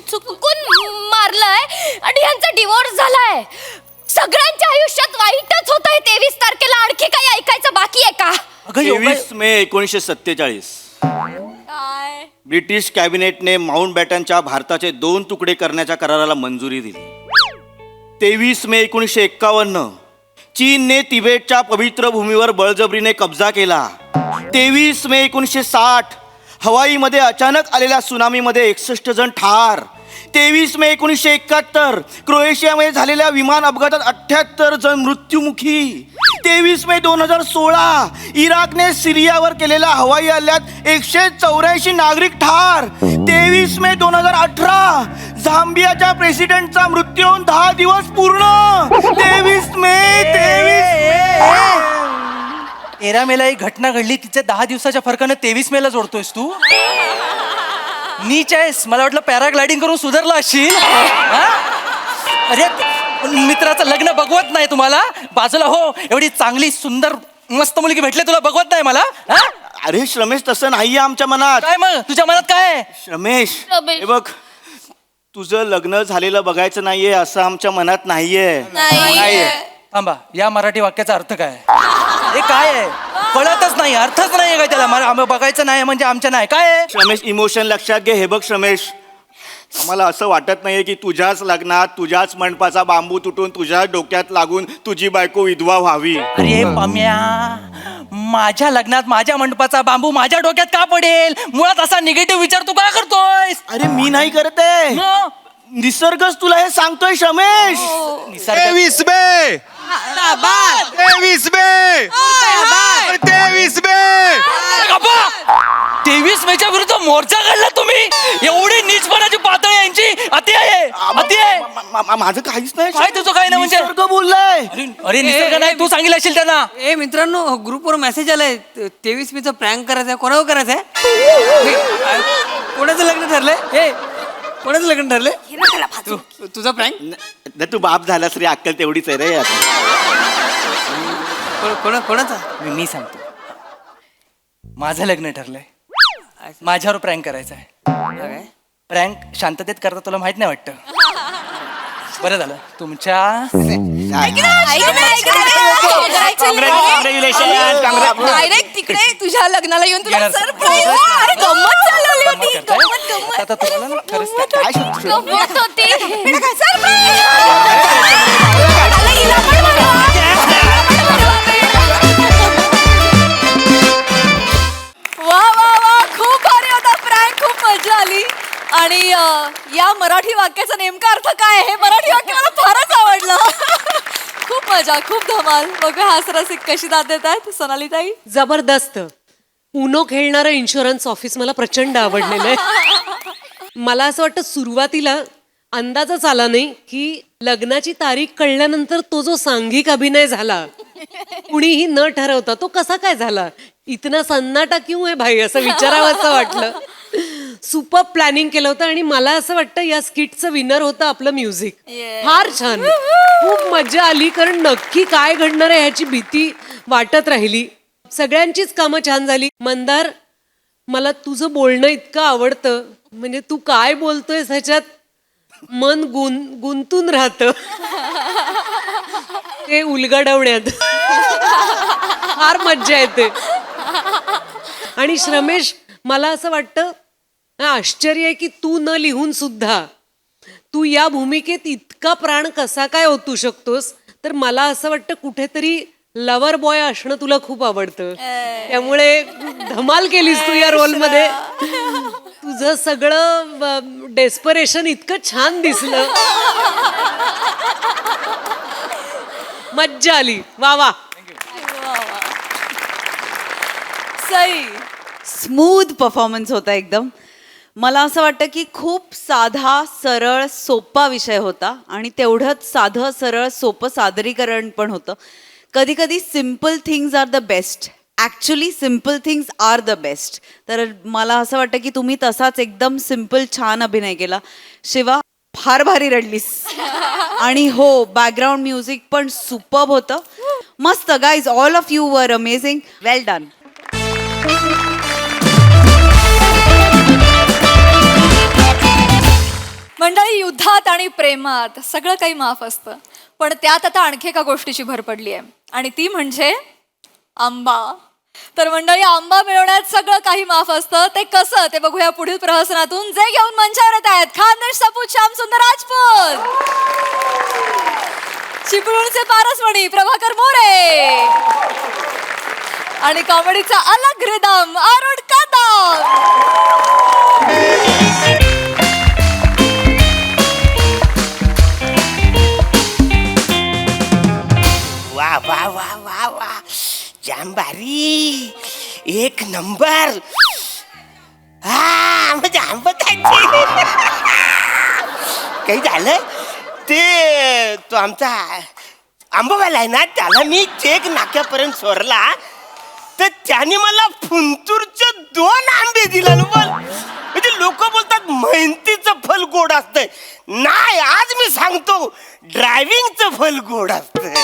मारलंय आणि यांचा डिवोर्स झालाय. सगळ्यांच्या आयुष्यात वाईटच होत आहे. 23 तारखेला आणखी काही ऐकायचं बाकी आहे का? 23 मे 1947 ब्रिटिश कॅबिनेटने माउंट बॅटनच्या भारताचे 2 तुकडे करण्याच्या कराराला मंजुरी दिली. 23 मे 1951 चीनने तिबेटच्या पवित्र भूमीवर बळजबरीने कब्जा केला. 23 मे 1960 हवाईमध्ये अचानक आलेल्या सुनामीमध्ये 61 जण ठार. 23 मे 1971 क्रोएशियामध्ये झालेल्या विमान अपघातात 78 जण मृत्युमुखी. 23 मे 2016 इराकने सिरियावर केलेल्या हवाई हल्ल्यात 184 नागरिक ठार. 23 मे 2018 झांबियाच्या प्रेसिडेंटचा मृत्यू होऊन 10 दिवस पूर्ण. 23 मे 13 मेला एक घटना घडली, तिच्या 10 दिवसाच्या फरकानं 23 मेला जोडतोयस तू. नीच आहेस. मला वाटलं पॅराग्लायडिंग करून सुधारला असशील. अरे मित्राचं लग्न बघवत नाही तुम्हाला. बाजूला हो, एवढी चांगली सुंदर मस्त मुलगी भेटले तुला बघवत नाही मला. अरे रमेश तसं नाहीये आमच्या मनात. काय मग तुझ्या मनात काय आहे? रमेश हे बघ, तुझं लग्न झालेलं बघायचं नाहीये असं आमच्या मनात नाहीये. थांबा, या मराठी वाक्याचा अर्थ काय? हे काय आहे? कळतच नाही, अर्थच नाहीये काय त्याला. बघायचं नाही म्हणजे आमच्या नाही काय? रमेश इमोशन लक्षात घे. हे बघ रमेश, आम्हाला असं वाटत नाहीये की तुझ्याच लग्नात तुझ्याच मंडपाचा बांबू तुटून तुझ्या डोक्यात लागून तुझी बायको विधवा व्हावी. अरे पाम्या, माझ्या लग्नात माझ्या मंडपाचा बांबू माझ्या डोक्यात का पडेल? मुळात असा निगेटिव्ह विचार तू का करतोय? अरे मी नाही करते, निसर्गच तुला हे सांगतोय रमेश. 23 मे 23 मे 23 मे 23 मेच्या विरुद्ध मोर्चा काढला तुम्ही. एवढी नीचपणाची पातळी यांची अति आहे, अति आहे. माझं काहीच नाही. काय तुझं काय नाही म्हणजे? निसर्ग बोललाय. अरे निसर्ग नाही, तू सांगितलं असेल त्यांना. ए मित्रांनो, ग्रुपवर मेसेज आलाय 23 मेचा प्रँक करायचा आहे. कोणावर करायचं आहे? कोणाचं लग्न ठरलंय? हे कोणाचं लग्न ठरलंय? तुझा प्रँक? तू बाप झालास रे, अक्कल तेवढीच आहे रे. कोणाचा? मी सांगतो, माझं लग्न ठरलंय. माझ्यावर प्रँक करायचा आहे. प्रँक शांततेत करता तुला माहित नाही वाटतं. बरं झालं तुमच्या डायरेक्ट तिकडे तुझ्या लग्नाला येऊन तुला सरप्राईज. अरे गंमत झालेली होती. गंमत. आता तुम्हाला ना खरंच काय गंमत होती. वा वा वा, खूप भारी होता प्रँक. खूप मजा आली. आणि या मराठी वाक्याचा नेमका अर्थ काय आहे? मराठी वाक्य मला फारच आवडलं. खूप मजा, खूप धमाल. बघा हास रसिक कशी दाद देत आहेत सोनाली ताई. जबरदस्त. उनो खेळणारं इन्शुरन्स ऑफिस मला प्रचंड आवडलेलं आहे. मला असं वाटतं सुरुवातीला अंदाजच आला नाही की लग्नाची तारीख कळल्यानंतर तो जो सांघिक अभिनय झाला कुणीही न ठरवता तो कसा काय झाला? इतना सन्नाटा क्यों आहे भाई, असं विचारावं असं वाटलं. सुपर प्लॅनिंग केलं होतं आणि मला असं वाटतं या स्किटचं विनर होतं आपलं म्युझिक. फार छान, खूप मजा आली, कारण नक्की काय घडणार आहे ह्याची भीती वाटत राहिली. सगळ्यांचीच कामं छान झाली. मंदार, मला तुझं बोलणं इतकं आवडतं, म्हणजे तू काय बोलतोयस ह्याच्यात मन गुंतून राहतं ते उलगडवण्यात. फार मज्जा येते. आणि श्रमेश, मला असं वाटतं आश्चर्य आहे की तू न लिहून सुद्धा तू या भूमिकेत इतका प्राण कसा काय ओतू शकतोस. तर मला असं वाटतं कुठेतरी लवर बॉय असणं तुला खूप आवडतं, त्यामुळे धमाल केलीस तू या रोलमध्ये. तुझं सगळं डेस्परेशन इतकं छान दिसलं, मज्जा आली. वा वा. सई, स्मूथ परफॉर्मन्स होता एकदम. मला असं वाटतं की खूप साधा सरळ सोपा विषय होता आणि तेवढंच साधं सरळ सोपं सादरीकरण पण होतं. कधी कधी simple things are the best. Actually simple things are the best. तर मला असं वाटतं की तुम्ही तसाच एकदम सिम्पल छान अभिनय केला. शिवा, फार भारी रडलीस. आणि हो, बॅकग्राऊंड म्युझिक पण सुपर्ब होतं. मस्त guys, all of you were amazing. Well done. मंडळी, युद्धात आणि प्रेमात सगळं काही माफ असतं, पण त्यात आता आणखी एका गोष्टीची भर पडली आहे आणि ती म्हणजे आंबा. तर मंडळी, आंबा मिळवण्यात सगळं काही माफ असतं. ते कसं ते बघूया पुढील प्रहसनातून. जे घेऊन मंचावर येत आहेत खानदेश सपूत श्याम सुंदर राजपूत, चिपळूणचे पारसमणी प्रभाकर मोरे आणि कॉमेडीचा अलग रिदम अरुण कदम. वा वा वा वा वा, जांबारी एक नंबर. हा म्हणजे आंबा काही झालं ते, तो आमचा आंबावाला आहे ना, त्याला मी चेक नाक्यापर्यंत सोडला तर त्याने मला फुंतूरचे 2 आंबे दिला ना. बोल, म्हणजे लोक बोलतात मेहनतीचं फल गोड असतंय. नाही, आज मी सांगतो ड्रायव्हिंगचं फल गोड असतंय.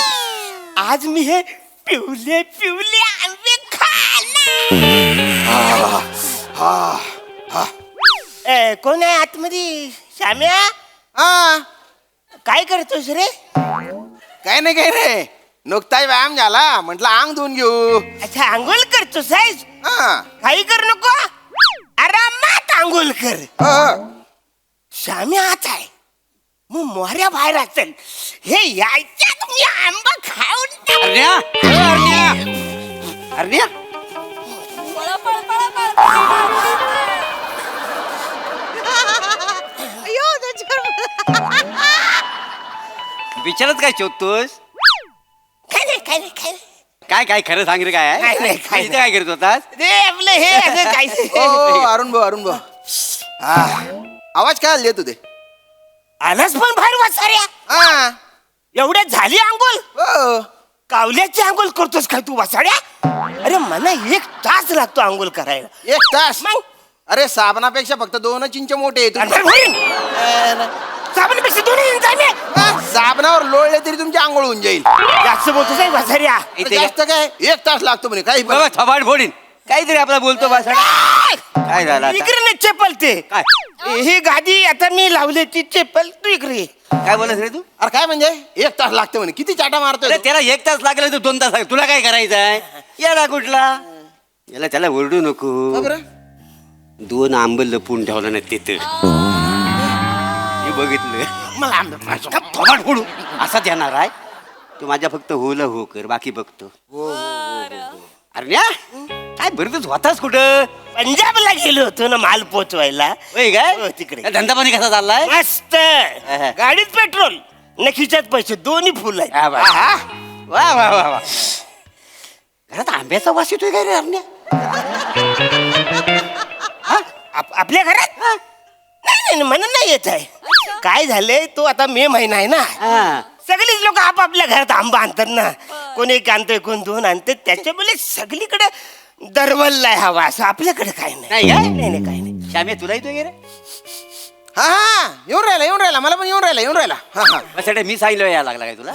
आज मी हे पिवले पिवले आंबे कोण आहे आतमध्ये? श्याम्या, हा, काय करतोस रे? काय नाही काय रे, नुकताच व्यायाम झाला, म्हटलं अंग धुवून घेऊ. अच्छा, आंघोळ करतोस आहेस? हा, काही कर नको, आरामात आंघोळ कर. श्याम्या आत आहे, मग मोहऱ्या बाहेर असेल. हे यायच्यात मी आंबा खाऊन अरण्या, अरण्या, अरण्या, विचारत काय शोधतोस? काय नाही काय नाही काय नाही. काय काय खरं सांग रे, काय आहे? काय नाही, काय इथे काय करत होतास? रे आपलं हे असं काय ओ अरुण भाऊ, हा, आवाज काय देत होते? आलास पण बाहेर वाचाऱ्या. हा, एवढ्या झाली आंघोळ? हो. कावल्याची आंघोळ करतोस काय तू वासाड्या? अरे मला 1 तास लागतो आंघोळ करायला. 1 तास? मग अरे साबणापेक्षा फक्त 2 इंच मोठे येतो. साबणापेक्षा 2 इंच आहे मी. साबणावर लोळले तरी तुमची आंघोळ होऊन जाईल. जास्त बोलतोस आहे वासाऱ्या. इथे जास्त काय 1 तास लागतो म्हणे, काही बाबा थबाड फोडीन. काहीतरी आपला बोलतो बस. काय झालं आता? इकडे नाही चप्पल ते. काय ही गादी आता मी लावली ती चप्पल तू इकडे ये. काय बोलत रे तू? अरे काय म्हणजे 1 तास लागतो म्हणे, किती चाटा मारतोय अरे तू? त्याला 1 तास लागला तर 2 तास लागले. तुला काय करायचं आहे? याला कुठला याला त्याला ओरडू नको. का बरं? 2 आंब लपून ठेवलं ना तिथं. हे बघितलं मला आंबे थोबाड फोडू असाच येणार आहे. तू माझ्या फक्त होला हो कर, बाकी बघतो. अरे काय बरं होतास कुठं? पंजाबला गेलो होतो ना माल पोचवायला. होय काय? हो, तिकडे. काय धंदा पाणी कसा चाललाय? मस्त. गाडीत पेट्रोल न खिशात पैसे, दोन्ही फुल आहेत. हा, वा वा वा वा वा. घरात आंब्याचा वास येतोय काय रे अरण्या? आपल्या घरात नाही नाही म्हणून नाही येत आहे. काय झालंय, तो आता मे महिना आहे ना, सगळीच लोक आपापल्या घरात आंबा आणतात ना. कोण एक आणतोय कोण दोन आणते त्याच्यामुळे सगळीकडे दरवललाय हवा असं आपल्याकडे काय नाही नाही काय? नाही काय नाही श्यामे तुला येतोय रे हा हा येऊन राहिला मला पण येऊन राहिला हा हा बसाडे मी सांगितलं यायला लागला काय तुला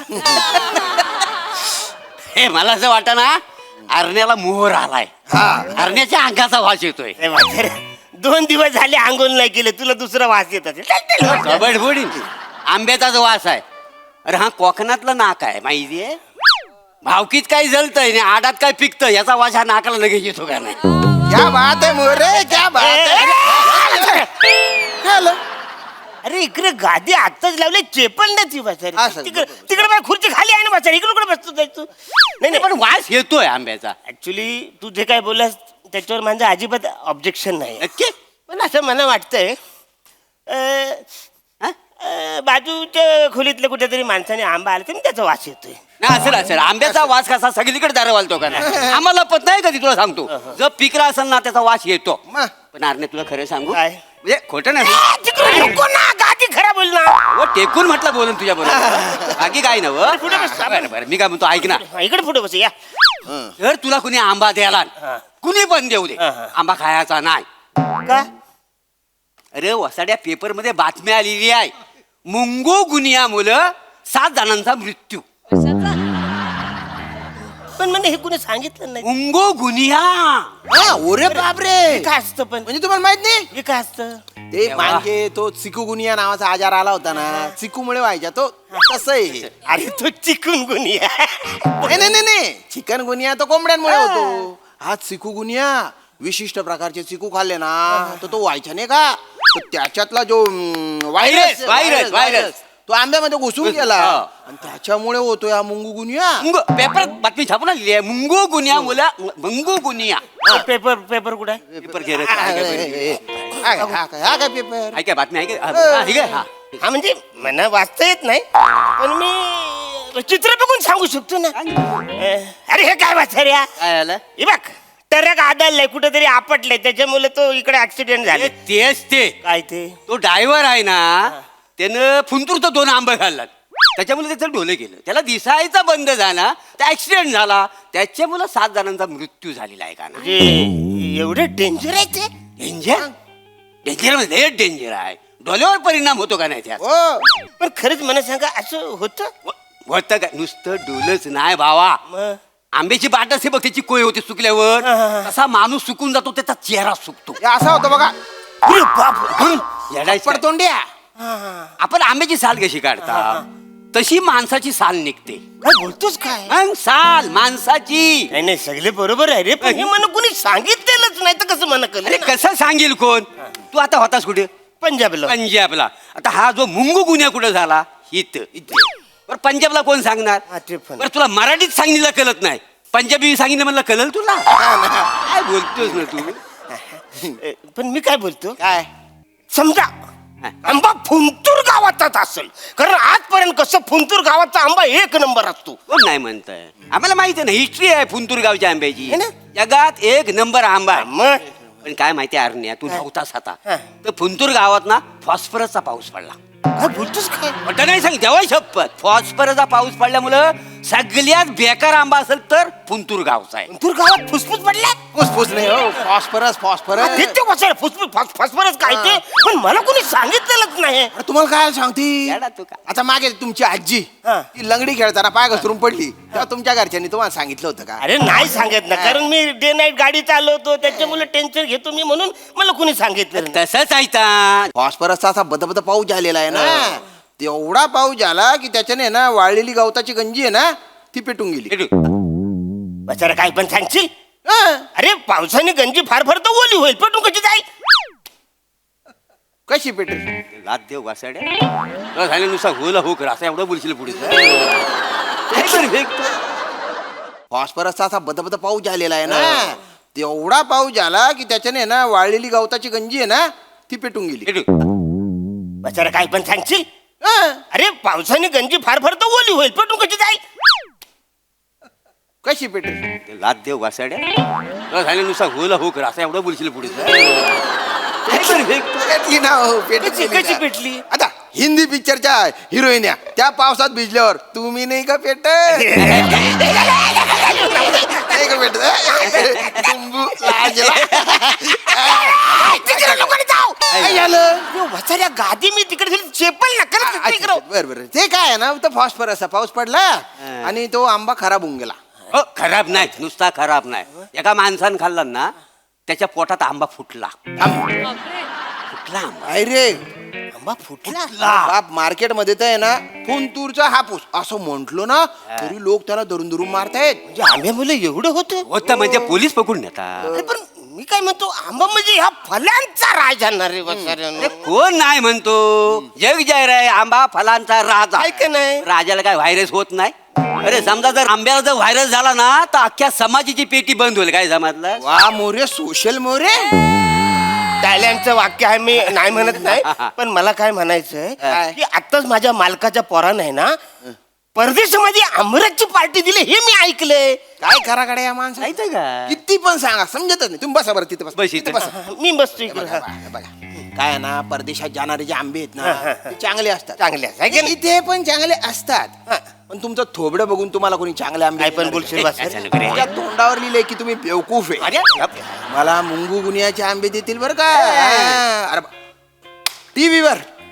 हे मला असं वाटतं ना अरण्याला मोहर आलाय अरण्याच्या अंगाचा वास येतोय अरे म्हातारे, 2 दिवस झाले आंघोळ नाही केले तुला दुसरा वास येत असेल चल, चल, चल. कबड फोडीन आंब्याचा जो वास आहे अरे हा कोकणातलं नाक आहे माहितीये भावकीत काही जळतंय आणि आडात काय पिकतं याचा वास हा नाकाला लगेच येतो का नाही क्या बात आहे मोरे क्या बात आहे काय आलं? अरे इकडे गादी आत्ताच लावले चेपण नाही ती हा, म्हातारी सर, तिकडे तिकडे माझी खुर्ची खाली आहे ना म्हातारी इकडे कुठे बसतो तू नाही नाही पण वास येतोय आंब्याचा ऍक्च्युली तू जे काय बोललास त्याच्यावर माझं अजिबात ऑब्जेक्शन नाही नक्की पण असं मला वाटतंय बाजूच्या खोलीतल्या कुठेतरी माणसाने आंबा आला तरी त्याचा वास येतोय नाही असेल आंब्याचा वास कसा सगळीकडे दारवालतो का नाही आम्हाला पत नाही कधी तुला सांगतो जर पिकला असेल ना त्याचा वास येतो मग? पण अरणे तुला खरं सांगू काय? म्हणजे खोटं नाही तिकडे नको ना गादी खराब होईल ना हो, टेकून म्हटलं बोलून तुझ्या बरोबर बाकी काय नव पुढे बस. बरं बरं मी काय म्हणतो ऐक ना इकडे पुढे बस या जर तुला कुणी आंबा द्याला कुणी पण देऊ दे हा. आंबा खायचा नाही का अरे वसाड्या पेपर मध्ये बातमी आलेली आहे मुंगो गुनिया मुलं 7 जणांचा मृत्यू पण म्हणजे हे कुणी सांगितलं नाही मुंगो गुनिया हा ओरे बापरे हे काय असतं पण म्हणजे तुम्हाला माहित नाही हे काय असतं ते मागे तो चिकुगुनिया नावाचा आजार आला होता ना चिकूमुळे व्हायचा तो तसं आहे अरे तो चिकून गुनिया नाही चिकन गुनिया तो कोंबड्यांमुळे होतो हा चिकुगुनिया विशिष्ट प्रकारचे चिकू खाल्ले ना तर तो व्हायचा नाही का तर त्याच्यातला जो व्हायरस. तो आंब्यामध्ये घुसून गेला हा. आणि त्याच्यामुळे होतो हा मुंगू गुनिया पेपर बातमी छापून आलेली आहे मुंगो गुनिया मुला मुंगो गुनिया पेपर कुठे आहे? पेपर घे रे. हा काय पेपर ऐका बातमी ऐका हा हा म्हणजे मला वाचता येत नाही पण मी चित्र बघून सांगू शकतो ना अरे हे काय वाचा रे काय आलं हे बघ ट्रक आदळलाय कुठेतरी आपटलंय त्याच्यामुळे तो इकडे ऍक्सिडेंट झाले तेच ते काय ते तो ड्रायव्हर आहे ना त्यानं फुंतूरचं 2 आंबे खाल्लात त्याच्यामुळे त्याचं डोले गेलं त्याला दिसायचा बंद झाला तर ऍक्सिडेंट झाला त्याच्यामुळे 7 जणांचा मृत्यू झालेला आहे का ना म्हणजे एवढं डेंजर आहे ते डेंजर डेंजर म्हणजे डेंजर आहे डोल्यावर परिणाम होतो का नाही त्यात हो पण खरंच मला सांगा असं होतं होतं का नुसतं डोलच नाही भावा मग आंब्याची बाट असे बघ त्याची कोय होते सुकल्यावर तसा माणूस सुकून जातो त्याचा चेहरा सुकतो हे असा होतं बघा अरे बाप येडायचं. पडतोंड्या आपण आंब्याची साल कशी काढता तशी माणसाची साल निघते काय बोलतोस काय मग साल माणसाची नाही नाही सगळे बरोबर आहे रे पण हे मला कोणी सांगितलेलंच नाही तर कसं मला अरे कळलं कसं सांगेल कोण तू आता होतास कुठे पंजाबला पंजाबला आता हा जो मुंगू गुन्हा कुठे झाला इथे बरं पंजाबला कोण सांगणार हा, ते पण. बरं तुला मराठीत सांगितलं कळत नाही पंजाबी सांगितलं म्हणलं कळल तुला काय बोलतोस ना तू पण मी काय बोलतो काय समजा आंबा फुंतूर गावातच असेल कारण आजपर्यंत कसं फुंतूर गावाचा आंबा 1 नंबर असतो कोण नाही म्हणताय आम्हाला माहिती आहे ना हिस्ट्री आहे फुंतूर गावच्या आंब्याची है ना? जगात 1 नंबर आंबा आहे मग पण काय माहिती अरण्या तू नव्हतास आता हा. तर फुंतूर गावात ना फॉस्फरसचा पाऊस पडला काय बोलतोस काय मोठं नाही सांग देवा शपथ फॉस्फरसचा पाऊस पडल्यामुळं सगळ्यात बेकार आंबा असेल तर फुंतूर गावचा आहे फुंतूर गावात फुसफुस पडल्या फुसफुस नाही हो फॉस्फरस फॉस्फरस काय ते पण मला कोणी सांगितलेलंच नाही तुम्हाला काय सांगती येडा तू का? आता मागे तुमची आजी हा. ती लंगडी खेळताना पाय घसरून पडली तेव्हा तुमच्या घरच्यांनी तुम्हाला सांगितलं होतं का अरे नाही सांगत ना कारण मी डे नाईट गाडी चालवतो त्याच्यामुळे टेन्शन घेतो मी म्हणून मला कोणी सांगितलं नाही. तसंच आहे फॉस्फरसचा असा बदबद पाऊस झालेला आहे ना तेवढा पाऊस झाला की त्याच्याने ना वाळलेली गवताची गंजी आहे ना ती पेटून गेली बचारा काय पण सांगशील हं. अरे पावसाने गंजी फार फार तर ओली होईल पेटून कशी जाईल कशी पेटली लाद देव वासाड्या झाले नुसता होला हो कर असं एवढं बोलशील पुढे काय बरं फेकतो? फॉस्फरसचा असा बदबद पाऊस झालेला आहे ना तेवढा पाऊस झाला की त्याच्याने ना वाळलेली गवताची गंजी आहे ना ती पेटून गेली पेटू. बचारा काय पण सांगशील हं. अरे पावसाने गंजी फार फार तर ओली होईल पेटून कशी जाईल कशी पेटली लाद देव वासाड्या झाले नुसता होला हो कर असं एवढं बोलशील पुढे काय बरं फेकतो? पेटली ना हो, पेटली कशी ना. पेटली आता हिंदी पिक्चरच्या हिरोईन्या त्या पावसात भिजल्यावर तुम्ही नाही का पेट नाही का पेट लिंबू लाजला. काय झालं वसाऱ्या गादी मी तिकडे चेपल नका बरं ते काय आहे ना तो फॉस्फरस असा पाऊस पडला आणि तो आंबा खराब होऊन गेला. हो खराब नाही नुसता खराब नाही एका माणसानं खाल्ला ना त्याच्या पोटात आंबा फुटला फुटला आंबा. काय रे आंबा फुटला बाप मार्केट मध्ये तर आहे ना फुंतूरचा हापूस असं म्हंटलो ना तरी लोक त्याला धरून धरून मारतायत. म्हणजे आंब्या मुलं एवढं होतं होतं म्हणजे पोलीस पकडून नेतात. अरे पण मी काय म्हणतो आंबा म्हणजे ह्या फल्यांचा राज आणणार रे वसाऱ्यानं. अरे कोण नाही म्हणतो जग जाहीर आहे आंबा फलांचा राजा आहे का नाही? राजाला काय व्हायरस होत नाही. अरे समजा जर आंब्याला जर व्हायरस झाला ना तर अख्ख्या समाजाची पेटी बंद होईल. काय समजलं वा मोरे सोशल मोरे टॅलेंटचं वाक्य आहे मी नाही म्हणत नाही पण मला काय म्हणायचंय की आताच माझ्या मालकाच्या पोरानं आहे ना परदेशामध्ये आमरसची पार्टी दिली हे मी ऐकलंय. काय करा कडे या माणसं माहिती का किती पण सांगा समजतच नाही. तुम्ही बसा बरं तिथे बस बस इथे. बसा. मी बसतो इकडे. बघा काय आहे ना परदेशात जाणारे जे आंबे आहेत ना ते चांगले असतात. चांगले आहे की नाही? इथे पण चांगले असतात पण तुमचं थोबडं बघून तुम्हाला कोणी चांगले आंबे काय पण देणार बोलशील नाही. बस रे. तुमच्या तोंडावर लिहिलंय की तुम्ही बेवकूफ आहे. मला मुंगू गुनियाचे आंबे देतील बरं का. अरे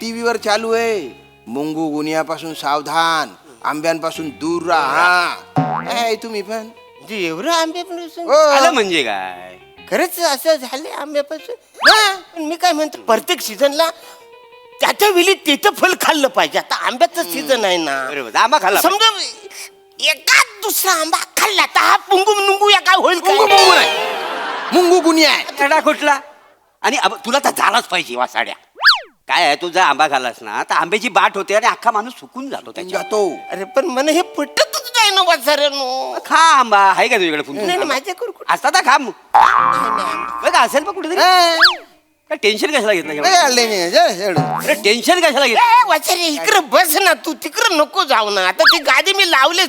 टीव्हीवर चालू आहे मुंगू गुनियापासून सावधान आंब्यांपासून दूर राहा. काय तुम्ही पण म्हणजे एवढं आंब्यापासून आलं म्हणजे काय खरंच असं झाले आंब्यापासून हा, पण मी काय म्हणतो प्रत्येक सीझनला त्याच्या वेळी त्याचं फल खाल्लं पाहिजे. आता आंब्याचं सीझन आहे ना बरोबर आंबा खाल्ला समजा एकाच दुसरा आंबा खाल्ला तर हा पुंगू मुंगू या काय होईल मुंगू काय? मुंगू नाही मुंगू गुनिया आहे. खडा कुठला आणि तुला तर झालाच पाहिजे वासाड्या. काय आहे तू जर आंबा खाल्लास ना तर आंब्याची बाट होते आणि अख्खा माणूस सुकून जातो त्याच्या. जातो अरे पण मला हे पटतच नाही ना वाचाऱ्यानो. खा आंबा आहे का तुझ्याकडे नाही नाही, फुंतूर माझ्याकडे कुठं- असता तर खा मग. नाही, नाही. बघा असेल पण कुठेतरी काय टेन्शन कशाला घेतलं नाही, एवढं? आले नाही, जा, एवढं. अरे टेन्शन कशाला घेतलं ए, वाचारे इकडे बस ना तू तिकडे नको जाऊ ना. आता ती गादी मी लावले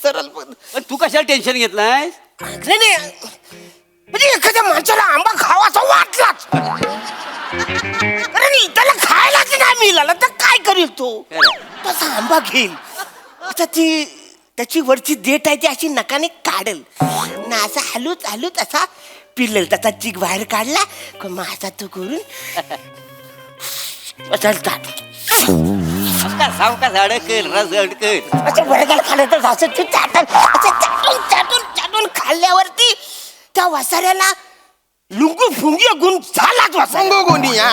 सरळ पण पण तू कशाला टेन्शन घेतलाय नाही नाही म्हणजे एखाद्या माणसाला आंबा खावासा वाटलाच अरे त्याला खायलाच नाही मिळाला तर काय करील तो तसा आंबा घेईल. आता ती त्याची वरची देठ आहे ती अशी नकाने काढेल ना असा हलूच हलूच असा पिल्लेल त्याचा चिक बाहेर काढला का मग असा तो करून चालतात सावकाश अडकल रस अडकल असं वर्गात खाल्लं तर असं ते चाटून असं चाटून चाटून चाटून खाल्ल्यावरती त्या वसाऱ्याला लुंगू फुंगी गुण झालाच वसारा. मुंगू गुनिया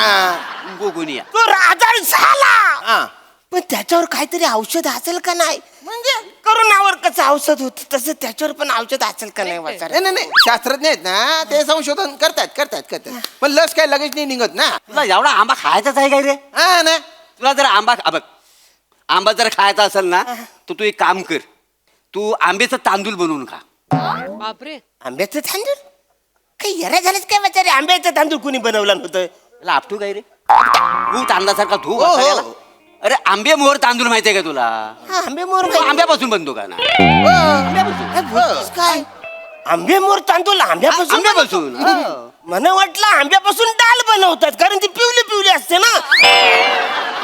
गोगुनिया तो आजार झाला हा. पण त्याच्यावर काहीतरी औषध असेल का नाही म्हणजे करोनावर कसं औषध होत तसं त्याच्यावर पण औषध असेल का नाही वसाऱ्या. नाही नाही नाही शास्त्रज्ञ आहेत ना ते संशोधन करतात पण लस काय लगेच नाही निघत ना. तुला एवढा आंबा खायचाच आहे काय रे हा ना तुला जर बघ आंबा जर खायचा असेल ना तर तू एक काम कर तू आंब्याचं तांदूळ बनवून खा. बापरे आंब्याचं तांदूळ काही येरा झालंच काय वसारे आंब्याचं तांदूळ कुणी बनवलं नव्हतं. त्याला आपटू काय रे तू तांदळासारखा धू वासाऱ्याला. अरे आंबे मोहर तांदूळ माहितीये का तुला हा, आंबे मोर तो आंब्यापासून बनतो का ना काय आंबे मोर तांदूळ आंब्यापासून आंब्यापासून मला वाटलं आंब्यापासून डाल बनवतात कारण ती पिवली पिवली असते ना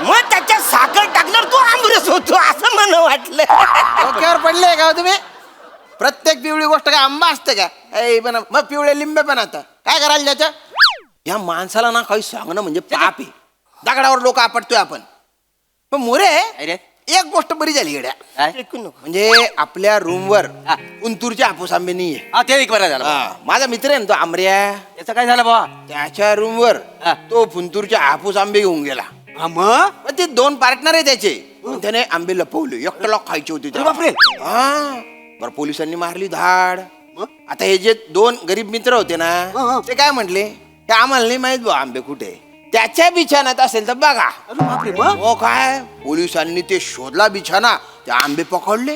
मग त्याच्यात साखर टाकल्यावर तो आंबरस होतो असं मला वाटलं. डोक्यावर पडले का हो तुम्ही प्रत्येक पिवळी गोष्ट काय आंबा असते का ऐ पण मग पिवळे लिंबे पण आता काय करायला त्याच्या या माणसाला ना काही सांगणं म्हणजे पाप आहे. दगडावर लोक आपटतोय आपण पण मोरे अरे एक गोष्ट बरी झाली गड्या काय? म्हणजे आपल्या रूमवर हा. उंतूरचे हापूस आंबे नाहीये. हा ते एक बरं झालं हा, माझा मित्र आहे ना तो आमऱ्या याचं काय झालं बाबा त्याच्या रूमवर हा. तो फुंतूरचे हापूस आंबे घेऊन गेला. हा मग मग ते 2 पार्टनर आहे त्याचे पण त्याने आंबे लपवले एकट्याला खायचे होते त्याला. बापरे. हा बरं पोलिसांनी मारली धाड. मग? आता हे जे 2 गरीब मित्र होते ना हा. ते काय म्हटले ते आम्हाला नाही माहित बा आंबे कुठे त्याच्या बिछाण्यात असेल तर बघा. अरे बापरे मग हो काय पोलिसांनी ते शोधला बिछाना ते आंबे पकडले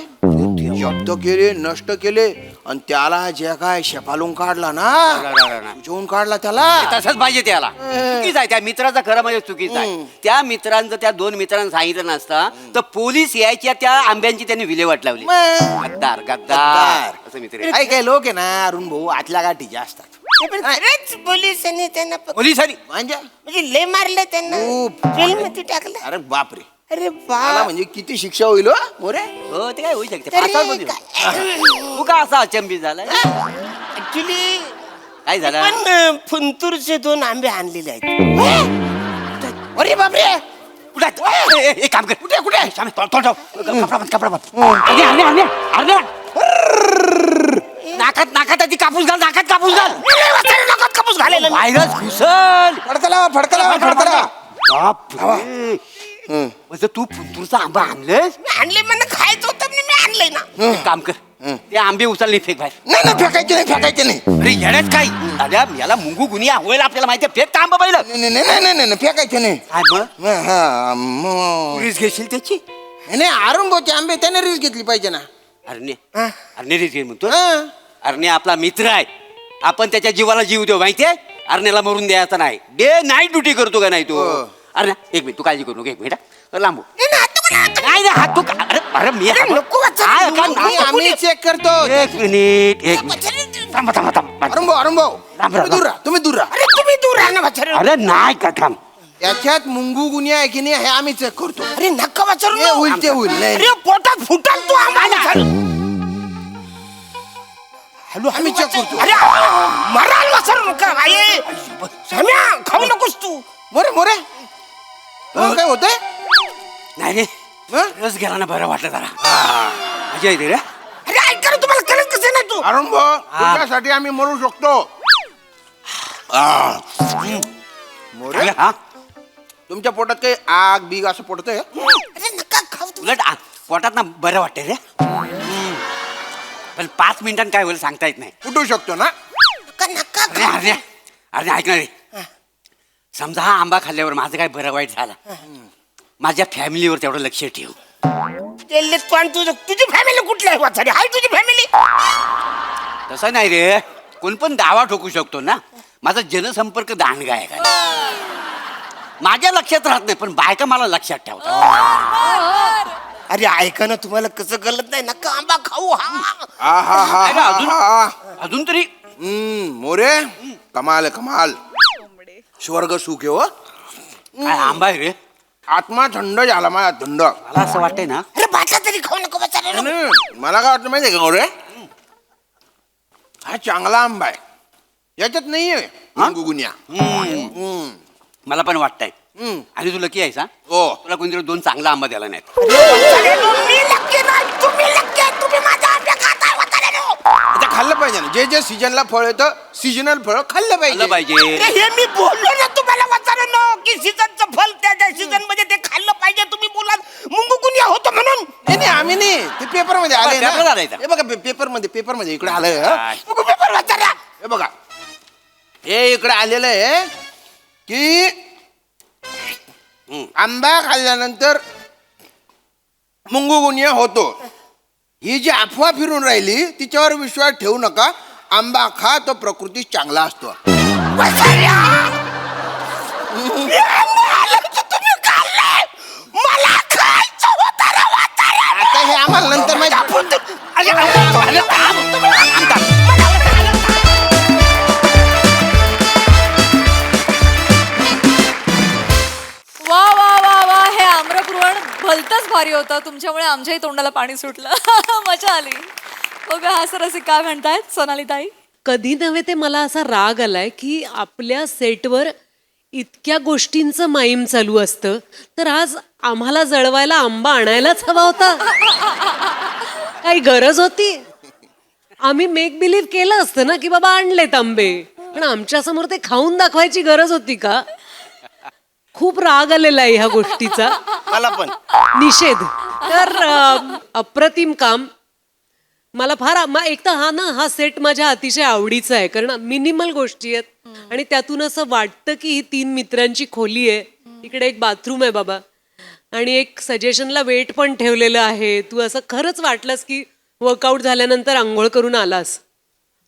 जप्त केले नष्ट केले आणि त्याला जे काय शेपालून काढला ना उजवून काढला त्याला. तसंच पाहिजे त्याला चुकीचं आहे त्या मित्राचा खरं म्हणजे चुकीचं आहे. त्या मित्रांचं त्या 2 मित्रांना सांगितलं नसतं तर पोलीस यायच्या त्या आंब्यांची त्यांनी विल्हेवाट लावली. मग. गद्दार गद्दार. असं मित्र आहे. काही काही लोक आहे ना अरुण भाऊ आतल्या गाठीचे असतात पण खरंच पोलिसांनी त्यांना पोलिसांनी म्हणजे लय मारलं त्यांना जेलमध्ये टाकलं. अरे बापरे, अरे मला बा म्हणजे किती शिक्षा होईल हो मोरे. हो ते काय होऊ शकते तरी पाचावर बंद. तू का असा अचंबित झाला ऍक्च्युली काय झालं पण फुंतूरचे 2 आंबे आणलेले आहेत. अरे बापरे, कुठे एक काम कर कुठे कुठे कपडा नाकात नाकात आधी कापूस घाल नाकात कापूस घाल नाकात कापूस घालेला मी. व्हायरस घुसल फडकला फडकला फडकला. बापरे. म्हणजे तू फुंतूरचा आंबा आणलंस मी आणले मला खायचं होतं म्हणून मी आणलंय ना. एक काम कर ते आंबे उचलले फेक बाहेर. नाही नाही फेकायचे नाही फेकायचे नाही. अरे येण्यात काय दादा याला मुंगू गुनिया होईल आपल्याला माहिती फेक का आंबा पाहिलं नाही नाही नाही नाही नाही फेकायचे नाही. काय मग हा मग रिस्क घेशील त्याची नाही आरंभोचे आंबे त्याने रिस्क घेतली पाहिजे ना. अरणे रिस्क घे म्हणतो अरणे आपला मित्र आहे आपण त्याच्या जीवाला जीव देऊ माहितीये अरण्याला मरून द्यायचा नाही डे नाईट ड्युटी करतो का नाही तू अरे एक मिनिट तू काळजी करू नको एक मिनिट लांबू नाही नाही हात तू अरे अरे मी आम्ही चेक करतो. एक मिनिट थांबा थांबा थांबा अरुंभो अरुंभो तुम्ही दूर राहा तुम्ही दूर राहा. अरे तुम्ही दूर राहा ना वाचारे. अरे नाही का थांब याच्यात मुंगू गुन्हे आहे की नाही हे आम्ही चेक करतो. अरे नका वाचारू हे होईल ते होईल. नाही अरे पोटात फुटाल तू आम्हाला. हॅलो आम्ही चेक करतो. अरे मराल वाचारू नका आई सम्या खाऊ नकोस तू. मोरे मोरे काय होतंय. नाही रे रस गेला ना बरं वाटलं जरा मजा येते रे अरे ऐका ना तुम्हाला कळत कसं नाही तू. अरुंभो तुझ्यासाठी आम्ही मरू शकतो. मोरे हा तुमच्या पोटात काही आग बीग असं पडतंय. अरे नका खाऊ तू. उलट पोटात ना बरं वाटते रे पण 5 मिनिटांनी काय होईल सांगता येत नाही फुटू शकतो ना. नका नका अरे अरे अरे ऐक ना रे समजा हा आंबा खाल्ल्यावर माझं काय बरं वाईट झालं माझ्या फॅमिलीवर तेवढं लक्ष ठेव पण तुझी फॅमिली कुठली आहे वाचारी हाय तुझी फॅमिली. तसं नाही रे कोण पण दावा ठोकू शकतो ना माझा जनसंपर्क दांडगा आहे का माझ्या लक्षात राहत नाही पण बायका मला लक्षात ठेवतात. अरे ऐका ना तुम्हाला कसं कळत नाही नका आंबा खाऊ अरे, अजून तरी मोरे कमाल आहे, कमाल. स्वर्ग सुख आहे हो. काय आंबा आहे रे आत्मा थंड झाला माझा थंड. मला असं वाटतंय ना अरे बाटला तरी खाऊ नको वाचारे. मला काय वाटतं माहितीये का मोरे हा चांगला आंबा आहे याच्यात नाहीये गुन्ह्या. मला पण वाटतंय आणि तू लकी आहेस हा हो तुला कोणतरी 2 चांगला आंबा द्यायला नाहीत. मी लक्की नाही तुम्ही लक्की आहे. तुम्ही माझा आंबा खाताय वाचारे. आता खाल्लं पाहिजे ना जे जे सीजनला फळ येतं सीजनल फळ खाल्लं खाल्लं पाहिजे. पाहिजे हे मी बोललो ना तुम्हाला वाचारे नो की सीझनचं फल त्या सीझन मध्ये ते खाल्लं पाहिजे. तुम्ही बोलाल मुंगू गुन्हा होतो म्हणून. नाही नाही आम्ही नाही ते पेपर मध्ये आले पेपरात आलंय ना. का? हे बघा पेपर मध्ये इकडे आलंय हं. मुंगू पेपर वाचारा. हे बघा हे इकडे आलेलं आहे की आंबा खाल्ल्यानंतर मुंगू गुन्हा होतो. ही जी अफवा फिरून राहिली तिच्यावर विश्वास ठेवू नका. आंबा खा तो प्रकृती चांगला असतो. मला खायचं होतं रे वाचारे. आता हे आम्हाला नंतर माहिती. वा वा वा वा हे आम्रपुरवण भलतंच भारी होतं तुमच्यामुळे आमच्याही तोंडाला पाणी सुटलं मजा आली. बघा हा सरसी काय म्हणतायत सोनाली ताई. कधी नव्हे ते मला असा राग आलाय की आपल्या सेटवर इतक्या गोष्टींचं माईम चालू असतं तर आज आम्हाला जळवायला आंबा आणायलाच हवा होता. काही गरज होती. आम्ही मेक बिलीव्ह केलं असतं ना की बाबा आणलेत आंबे पण आमच्या समोर ते खाऊन दाखवायची गरज होती का. खूप राग आलेला आहे ह्या गोष्टीचा. मला पण निषेध. तर अप्रतिम काम. मला फार एक तर हा सेट माझ्या अतिशय आवडीचा आहे कारण मिनिमल गोष्टी आहेत आणि त्यातून असं वाटतं की ही 3 मित्रांची खोली आहे. इकडे एक बाथरूम आहे बाबा आणि एक सजेशनला वेट पण ठेवलेलं आहे. तू असं खरंच वाटलंस की वर्कआउट झाल्यानंतर आंघोळ करून आलास.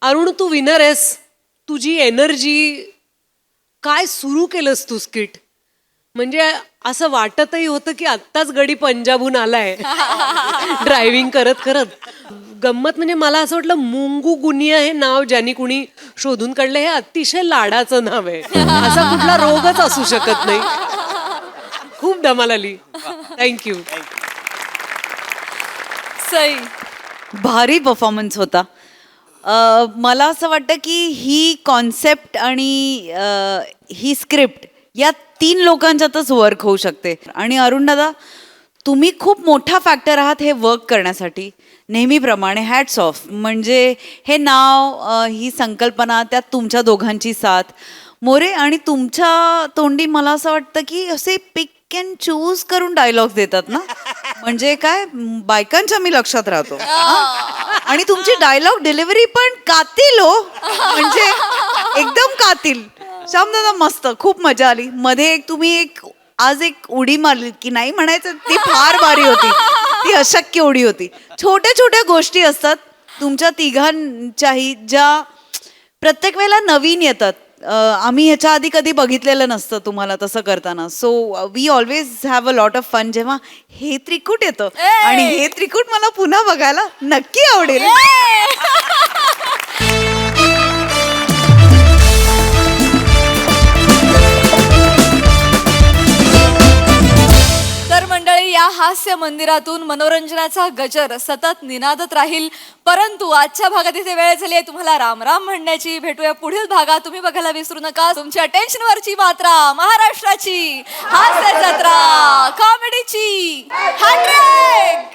अरुण तू विनर आहेस. तुझी एनर्जी काय सुरू केलंस तू स्किट म्हणजे असं वाटतही होतं की आत्ताच गडी पंजाबहून आलाय ड्रायव्हिंग करत करत. गंमत म्हणजे मला असं वाटलं मुंगू गुनिया हे नाव ज्यांनी कुणी शोधून काढलं हे अतिशय लाडाचं नाव आहे. असा कुठला रोगच असू शकत नाही. खूप धमाल आली. थँक्यू. सई. भारी परफॉर्मन्स होता. मला असं वाटतं की ही कॉन्सेप्ट आणि ही स्क्रिप्ट या 3 लोकांच्यातच वर्क होऊ शकते. आणि अरुण दादा, तुम्ही खूप मोठा फॅक्टर आहात हे वर्क करण्यासाठी. नेहमीप्रमाणे हॅट्स ऑफ. म्हणजे हे नाव, ही संकल्पना, त्यात तुमच्या दोघांची साथ. मोरे, आणि तुमच्या तोंडी मला असं वाटतं की असे पिक अँड चूज करून डायलॉग्स देतात ना, म्हणजे काय बायकांच्या मी लक्षात राहतो. आणि तुमची डायलॉग डिलिव्हरी पण कातील हो, म्हणजे एकदम कातील. श्यामदादा मस्त, खूप मजा आली. मध्ये तुम्ही आज एक उडी मारली की नाही म्हणायचं, ती फार भारी होती. ती अशक्य उडी होती. छोट्या छोट्या गोष्टी असतात तुमच्या तिघांच्याही ज्या प्रत्येक वेळेला नवीन येतात. आम्ही ह्याच्या आधी कधी बघितलेलं नसतं तुम्हाला तसं करताना. So we always have a lot of fun जेव्हा हे त्रिकूट येतं. आणि हे त्रिकूट मला पुन्हा बघायला नक्की आवडेल. तर मंडळी, या हास्य मंदिरातून मनोरंजनाचा गजर सतत निनादत राहील. परंतु आजच्या भागात इथे वेळ झाली आहे तुम्हाला राम राम म्हणण्याची. भेटूया पुढील भागात. तुम्ही बघायला विसरू नका तुमच्या टेन्शनवरची मात्रा, महाराष्ट्राची हास्य जत्रा, कॉमेडीची 100.